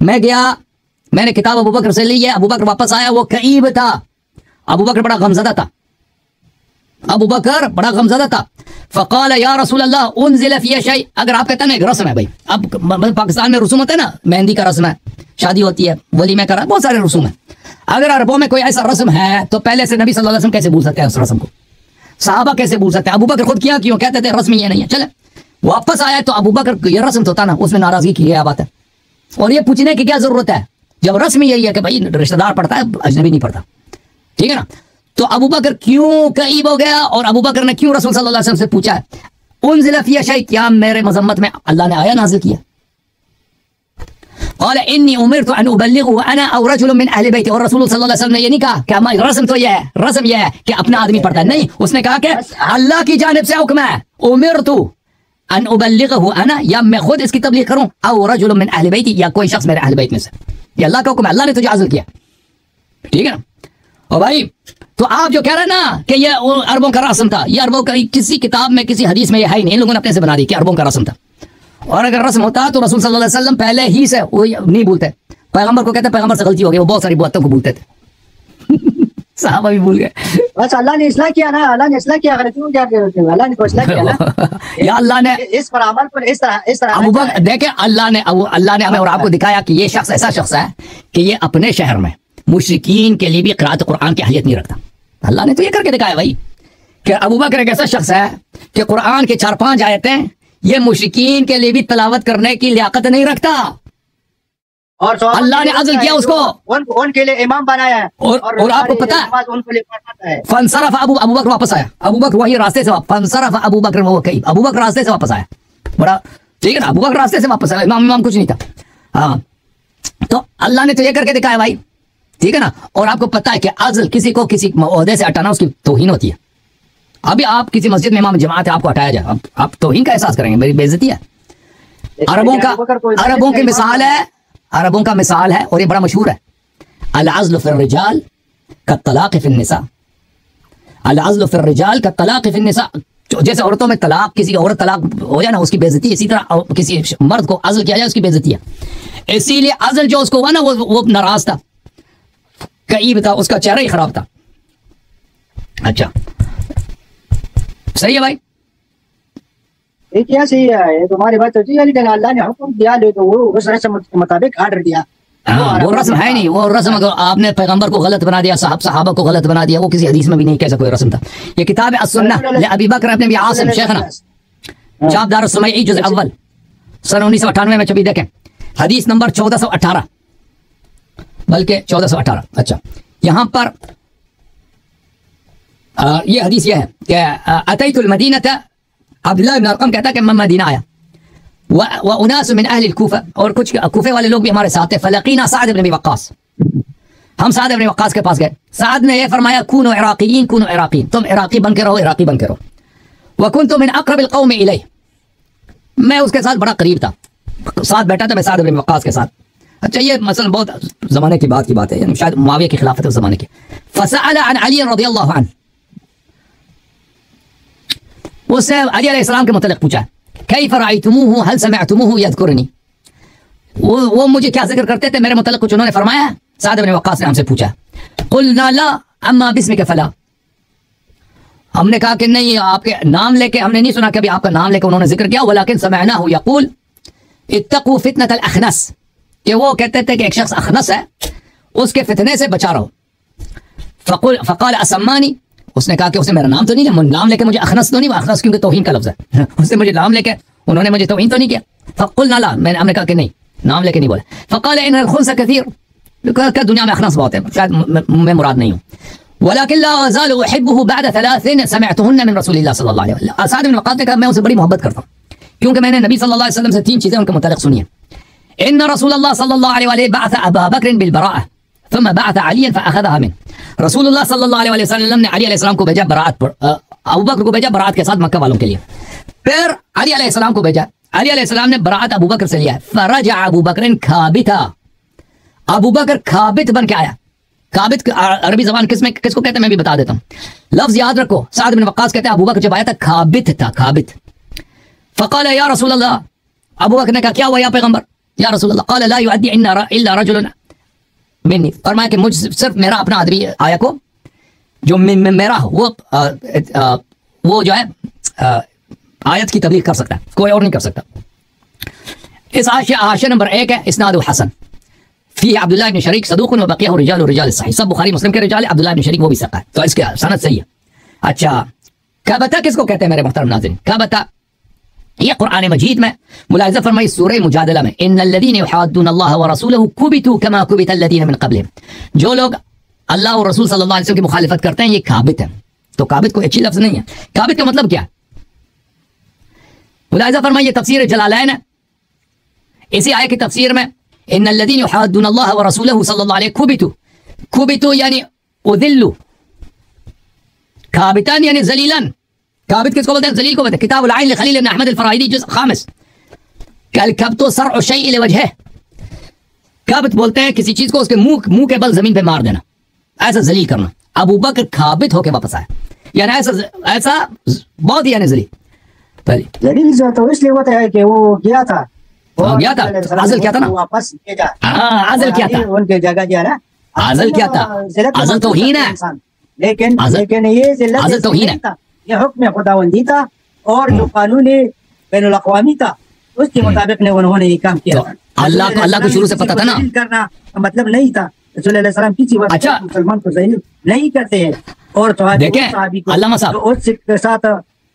मैं गया, मैंने किताब अबू बकर से ली है, अबू बकर वापस आया, वो कईब था, अबू बकर बड़ा गमज़दा था, अबू बकर बड़ा गमज़दा था। फ़क़ाल या रसूल अल्लाह उन्ज़िल फ़ी शै, अगर आप कहते हैं ना एक रस्म है भाई, अब पाकिस्तान में रसूम होता है ना, मेहंदी का रस्म है, शादी होती है, वलीमे का, बहुत सारे रसूम है। अगर अरबों में कोई ऐसा रस्म है तो पहले से नबी सल्लल्लाहु अलैहि वसल्लम कैसे भूल सकते हैं उस रस्म को? सहाबा कैसे भूल सकते हैं? अबू बकर खुद किया क्यों कहते थे रस्म ये नहीं है। चले वापस आया तो अबू बकर ये रस्म तो था ना, उसमें नाराजगी की गया बात है, और ये पूछने की क्या जरूरत है जब रस्म यही है कि भाई रिश्तेदार पढ़ता है, अजनबी नहीं पढ़ता, ठीक है ना? तो अबू बकर क्यों कईब हो गया, और अबू बकर ने क्यों रसूल सल्लल्लाहु अलैहि वसल्लम से पूछा उन्ज़िल फ़ी शै, क्या मेरे मजम्मत में अल्लाह ने आया नाज़िल किया? क़ाल इन्नी उमिरतु अन उबल्लिगहु अना औ रजुलुन मिन अहली बैती, और रसूल सल्लल्लाहु अलैहि वसल्लम ने ये नहीं कहा कि रस्म तो ये है, रस्म ये है कि अपना आदमी पढ़ता है, नहीं, उसने कहा कि अल्लाह की जानिब से हुक्म है, उमिरतु अन उबल्लिगहु अना, या मैं खुद इसकी तबलीग करूं, औ रजुलुन मिन अहली बैती, या कोई शख्स मेरे अहल बैत में से, ये अल्लाह का हुक्म है, अल्लाह ने तुझे नाज़िल किया, ठीक है ना? और भाई तो आप जो कह रहे हैं ना कि ये अरबों का रस्म था, ये अरबों का किसी किताब में किसी हदीस में ये है ही नहीं, इन लोगों ने अपने से बना दी कि अरबों का रस्म था। और अगर रस्म होता तो रसूल सल्लल्लाहु अलैहि वसल्लम पहले ही से वो नहीं भूलते, पैगंबर को कहते पैगंबर से गलती हो गई, वो बहुत सारी बातों को भूलते थे। साहबा भी भूल गए। बस अल्लाह ने इस्लाह किया ना, अल्लाह ने इस्लाह किया, गलतियों क्या अल्लाह ने तो इस्लाह किया ना। या अल्लाह ने इस पर अमल पर इस तरह अबू बकर देखे, अल्लाह ने हमें और आपको दिखाया कि ये शख्स ऐसा शख्स है कि ये अपने शहर में मुशरिकीन के लिए भी क़िराअत कुरान की अहलियत नहीं रखता। अल्लाह ने तो ये करके दिखाया भाई कि अबू बकर एक ऐसा शख्स है कि कुरान के 4-5 आयतें ये मुशरिकीन के लिए भी तलावत करने की लियाकत नहीं रखता, और अल्लाह ने अज़ल किया उसको, उनके लिए इमाम बनाया है, और आपको पता है फंसरफ अबू बकर वापस आया, अबू बकर वही रास्ते से फंसरफ अबू बकर वो कहीं अबू बकर रास्ते से वापस आया, बड़ा ठीक है ना, अबू बकर रास्ते से वापस आया, इमाम कुछ नहीं था। हाँ, तो अल्लाह ने तो ये करके दिखाया भाई, ठीक है ना? और आपको पता है कि अज़ल किसी को किसी ओहदे से हटाना उसकी तौहीन होती है। अभी आप किसी मस्जिद में इमाम जमात है, आपको हटाया जाए, अब आप तौहीन का एहसास करेंगे, मेरी बेइज्जती है। अरबों की मिसाल है, अरबों का मिसाल है, और ये बड़ा मशहूर है, अल अज़्ल फिर रिजाल का तलाक़ फिन निसा। अल अज़्लु फिर रिजाल का तलाक फिन निसा, जैसे औरतों में तलाक, किसी औरत तलाक हो जाए ना उसकी बेइज्जती, इसी तरह किसी मर्द को अज़ल किया जाए उसकी बेइज्जती है। इसीलिए अज़ल जो उसको हुआ ना वो नाराज था, कईब था, उसका चेहरा ही खराब था। अच्छा सही है भाई, ये क्या सही है, तुम्हारी बात होती है, लेकिन अल्लाह ने हुक्म दिया ले तो वो उस रस्म के मुताबिक आर्डर दिया। वो रस्म है नहीं, वो रस्म अगर आपने पैगंबर को गलत बना दिया, सहाबा को गलत बना दिया, वो किसी हदीस में भी नहीं कैसा कोई रस्म था। ये किताब है अबी बकर अपने भी आसिम शेखना चापदार सुमई जुज़ अव्वल सन 1998 में छपी, देखें हदीस नंबर 1418, बल्कि 1418। अच्छा यहाँ पर ये हदीस ये है कि अतैतुल मदीनता, अब्दुल्लाह इब्न अरकम कहता है कि मैं मदीना आया, व उनास मिन अहल कूफा, और कुछ कूफे वाले लोग भी हमारे साथ थे। फलकीना साद इब्न अबी वक्कास, हम साद इब्न वक्कास के पास गए। साद ने यह फरमाया कूनो इराक़ीयीन, कूनो इराक़ीन, तुम इराक़ी बन के रहो, इराक़ी बन के रहो। व कुन्तु मिन अक़रबिल क़ौमि इलैह, मैं उसके साथ बड़ा करीब था, साथ बैठा था मैं साद इब्न वक्कास के साथ। अच्छा ये मसलन बहुत ज़माने की बात है, यानी शायद मुआविया की खिलाफत उस ज़माने की। फसअल अन अली रज़ियल्लाहु अन्हु, उससे अली अलैहिस्सलाम के मुतल्लिक़ पूछा, कैफ़ रअयतुमूहु हल समिअतुमूहु यज़कुरनी, वो मुझे क्या जिक्र करते थे मेरे मुतल्लिक़ कुछ उन्होंने फरमाया? साद इब्न वक्कास ने हमसे पूछा। क़ुलना ला अम्मा बिस्मिका फला, हमने कहा कि नहीं, आपके नाम लेके हमने नहीं सुना, कभी आपका नाम लेके उन्होंने जिक्र किया। वलाकिन समअनाहु यक़ूल इत्तक़ू फितनतल अख़नस, कि वो कहते थे कि एक शख्स अख़नस है, उसके फितने से बचा रहो। फ़क़ाल असम्मानी, उसने कहा कि उसने मेरा नाम तो नहीं लिया, नाम लेके मुझे अख़नस तो नहीं, अख़नस क्योंकि तौहीन का लफ्ज़ है, उसने मुझे नाम लेके उन्होंने मुझे तौहीन तो नहीं किया। फ़क़ुलना ला, हमने कहा कि नहीं, नाम लेके नहीं बोले। फ़क़ाल इन्नल खुन्स कसीर, दुनिया में अख़नस बहुत है, शायद मैं मुराद नहीं हूँ। वलाकिन ला अज़ालु उहिब्बुहु बअद थलाथिन समिअतुहुन्ना मिन रसूलिल्लाह सल्लल्लाहु अलैहि वसल्लम। साद इब्न वक्कास ने कहा मैं उसे बड़ी मोहब्बत करता हूँ, क्योंकि मैंने नबी सल्लल्लाहु अलैहि वसल्लम से 3 चीज़ें उनके मुतालिक सुनी हैं। इन्न रसूलल्लाह सल्लल्लाहु अलैहि वसल्लम बअथ अबा बकर बिल बराअह थुम्मा बअथ अलियन फअख़ज़हा मिन्हु। रसूलुल्लाह सल्लल्लाहु अलैहि वसल्लम ने अली अलैहिस्सलाम को भेजा बराअत पर, अबू बकर को भेजा बराअत के साथ मक्का वालों के लिए, फिर अली अलैहिस्सलाम को भेजा, अली अलैहिस्सलाम ने बराअत अबू बकर से लिया। फरजा अबू बकर खाबिता, अबू बकर खाबित बन के आया। खाबित अरबी जबान किसको कहते हैं मैं भी बता देता हूँ, लफ्ज याद रखो। साद इब्न वक्कास कहते हैं अबू बकर जब आया था खाबित था, खाबित। फ़क़ाल या रसूलल्लाह, अबू बकर ने कहा क्या हुआ या पैगंबर, या रसूलल्लाह। क़ाल ला युअद्दी इल्ला रजुलन मिन्नी, फरमाया कि मुझ सिर्फ मेरा अपना आदमी आया को जो मेरा वो जो है आयत की तबलीग कर सकता है, कोई और नहीं कर सकता। इस आशय नंबर 1 है इस्नाद हसन फी अब्दुल्लाह इब्न शरीक सदूक़ुन व बक़ियहु रिजाल सही, सब बुखारी मुस्लिम के रिजाल, अब्दुल्लाह इब्न शरीक वो भी सका है, तो इसके सनद सही है। अच्छा कबता किसको कहते हैं मेरे मोहतरम नाज़रीन? कबता ये कुरान मजीद में मुलाहिज़ा फरमाई सूरह मुजादला में, इन्नल्लज़ीना युहाद्दून अल्लाह व रसूलहु कुबितू कमा कुबितल्लज़ीना मिन क़ब्लिहिम, जो लोग अल्लाह और रसूल सल्लल्लाहु अलैहि वसल्लम की मुखालिफत करते हैं ये काबित है। तो काबित कोई अच्छी लफ्ज़ नहीं है, काबित का मतलब क्या है? मुलाहिज़ा फरमाइए तफसीर जलालैन है, इसी आयत की तफसीर में इन्नल्लज़ीना युहाद्दून अल्लाह व रसूलहु सल्लल्लाहु अलैहि कुबितू, कुबितू यानी उदिल्लु, काबितन यानी जलीलन। काबित किसको बोलते हैं? जलील को बोलते हैं। किताबुल आइन लिखलील इब्न अहमद अल-फराइदी जुज़ खामिस, कल कब्तु सरउ शैइ लिवजह, काबित बोलते हैं किसी चीज को उसके मुंह के बल जमीन पे मार देना, ऐसा जलील करना। अबू बकर काबित होके वापस आया, यानी ऐसा बहुत ही यानी जलील तो इसलिए होता है कि वो गया था, गया था, आज़ल क्या था ना, वापस भेजा। आज़ल क्या था, उनके जगह दिया ना, आज़ल क्या था, आज़ल तौहीन है, लेकिन ये जिल्लत तौहीन है, ये हुक्म खुदावंदी था और जो कानून बैनुल अक़वामी था उसके मुताबिक ने उन्होंने ये काम किया। अल्लाह को शुरू से पता था ना, करना मतलब नहीं था। रसूल अलैहि सलाम किसी बात अच्छा मुसलमान को जलील नहीं करते हैं। और देखें अल्लामा साहब उसके साथ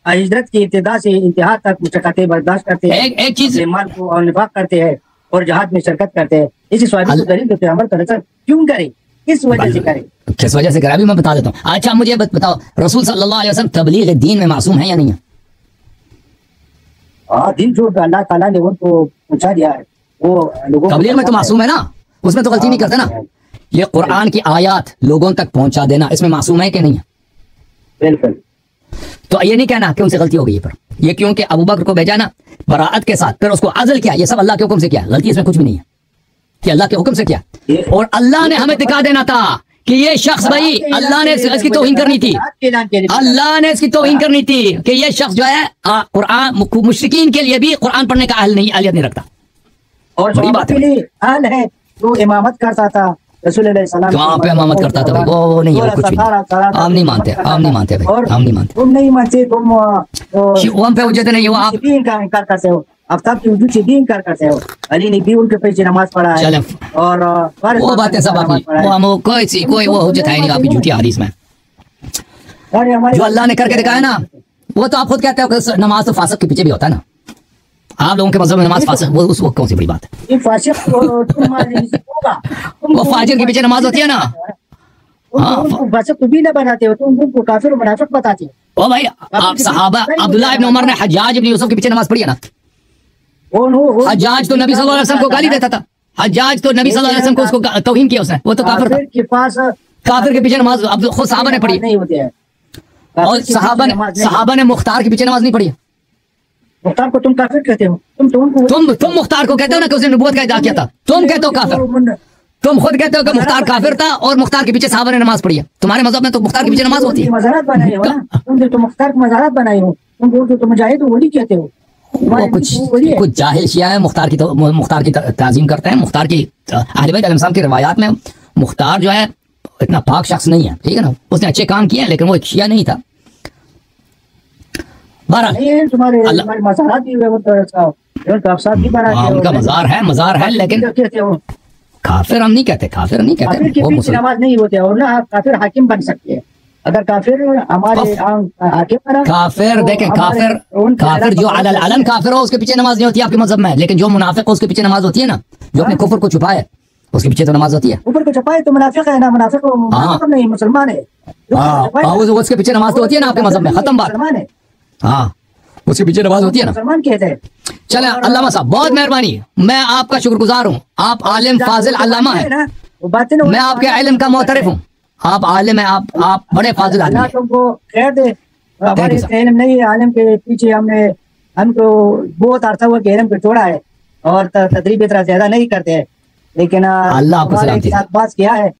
हिजरत की इब्तिदा से इंतहा तक मुशक्क़तें बर्दाश्त करते हैं, एक चीज ईमान को और निफाक करते हैं और जहाद में शिरकत करते हैं। इसी सवाल को दलील पे अमल करना क्यों करे, किस वजह से करे, किस वजह से करा भी मैं बता देता हूँ। अच्छा मुझे बताओ रसूल सल्लल्लाहु अलैहि वसल्लम तबलीग दीन में मासूम है या नहीं है? दिन जो अल्लाह ताला ने उनको पहुंचा दिया है वो लोगों तबलीग में तो मासूम है ना, उसमें तो गलती नहीं करते ना। ये कुरान की आयत लोगों तक पहुंचा देना इसमें मासूम है कि नहीं है? बिल्कुल। तो ये नहीं कहना कि उनसे गलती हो गई पर ये क्योंकि अबू बकर को भेजा ना बराअत के साथ, फिर उसको अज़ल किया, ये सब अल्लाह के हुक्म से किया, गलती इसमें कुछ भी नहीं है कि अल्लाह के हुक्म से किया। और अल्लाह ने हमें दिखा देना था कि ये शख्स भाई अल्लाह ने इसकी तौहीन करनी थी, अल्लाह ने इसकी तौहीन करनी थी कि ये शख्स जो है कुरान मुशरिकीन के लिए भी कुरान पढ़ने का अहलियत नहीं रखता। और बड़ी बात है वो इमामत करता था कहाँ पे इमामत करता था? वो नहीं है कुछ भी। आप नहीं मानते, आप नहीं मानते भाई, आप नहीं मानते। तुम नहीं मानते, तुम हम पे उज्जत नहीं हो, आप दीन का इनकार करते हो, आफ्ताब की वजूद से दीन इनकार करते हो। अली ने भी उनके पीछे नमाज पढ़ा है और वो बातें सब आपकी कोई वो हुज्जत है नहीं आपकी झूठी हदीस में। जो अल्लाह ने करके दिखाया ना, वो तो आप खुद कहते हो नमाज तो फासिक के पीछे भी होता है ना। आप लोगों के मज़हब में नमाज फासिक, वो उस वक्त कौन सी बड़ी बात है? वो फाजिर के पीछे नमाज होती है ना। फासिक भी ना बनाते हो तुम, उनको काफिर और मुनाफिक बताते हो। ओ भाई आप सहाबा अब्दुल्लाह इब्न उमर ने हज्जाज इब्न यूसुफ के पीछे नमाज पढ़ी है ना। हज्जाज तो नबी सल्लल्लाहु अलैहि वसल्लम को गाली देता था, हज्जाज तो नबी सल्लल्लाहु अलैहि वसल्लम को उसको तौहीन किया उसने, वो तो काफिर था। काफिर के पीछे नमाज खुद सहाबा ने पढ़ी, और सहाबा ने मुख्तार के पीछे नमाज नहीं पढ़ी। मुख्तार को तुम काफिर कहते हो, तुम मुख्तार को कहते हो ना कि उसने नबूवत का इदआ किया था, तुम कहते हो काफिर। तुम खुद कहते हो कि मुख्तार काफिर था और मुख्तार के पीछे सहाबा ने नमाज पढ़ी है। तुम्हारे मज़हब में तो मुख्तार के पीछे नमाज होती है। मज़ारात बनाए हो ना तुम, तो मुख्तार को मज़ारात बनाए हो तुम, बोलते हो तो मुजाहिद वली कहते हो। वो कुछ जाहिल शिया है, मुख्तार की ताज़ीम करते हैं। मुख्तार की अहले बैत अलैहिस्सलाम की रिवायात में मुख्तार जो है इतना पाक शख्स नहीं है, ठीक है ना। उसने अच्छे काम किए लेकिन वो एक शिया नहीं था। उनका मज़ार है लेकिन काफिर हम नहीं कहते, काफिर नहीं कहते। वो नमाज नहीं होते और ना काफिर हाकिम बन सकते हैं। अगर काफिर हमारे हाकिम काफिर देखें, काफिर जो अलम काफिर हो उसके पीछे नमाज नहीं होती आपके मज़हब में, लेकिन जो मुनाफिक हो उसके पीछे नमाज होती है ना। जो अपने कुफ्र को छुपाए उसके पीछे तो नमाज होती है। कुफ्र को छुपाए तो मुनाफिक है ना, मुनाफिक नहीं मुसलमान है। उसके पीछे नमाज तो होती है ना आपके मज़हब में, खत्म बात। हाँ उसके पीछे नमाज होती है ना, मुसलमान कहते हैं। चले अल्लामा साहब बहुत मेहरबानी, मैं आपका शुक्रगुजार हूँ। आप आलिम फाजिल अल्लामा है, मैं आपके इल्म का मोतरिफ हूँ। आप आलिम है, आप बड़े फाजिल आदमी हैं। तुमको खैर दे, हमारे इल्म नहीं है, आलिम के पीछे हमको बहुत अर्सा हुआ कि इल्म को छोड़ा है और तदरीब इतना ज्यादा नहीं करते हैं, लेकिन अल्लाह आपको सलामती बात किया है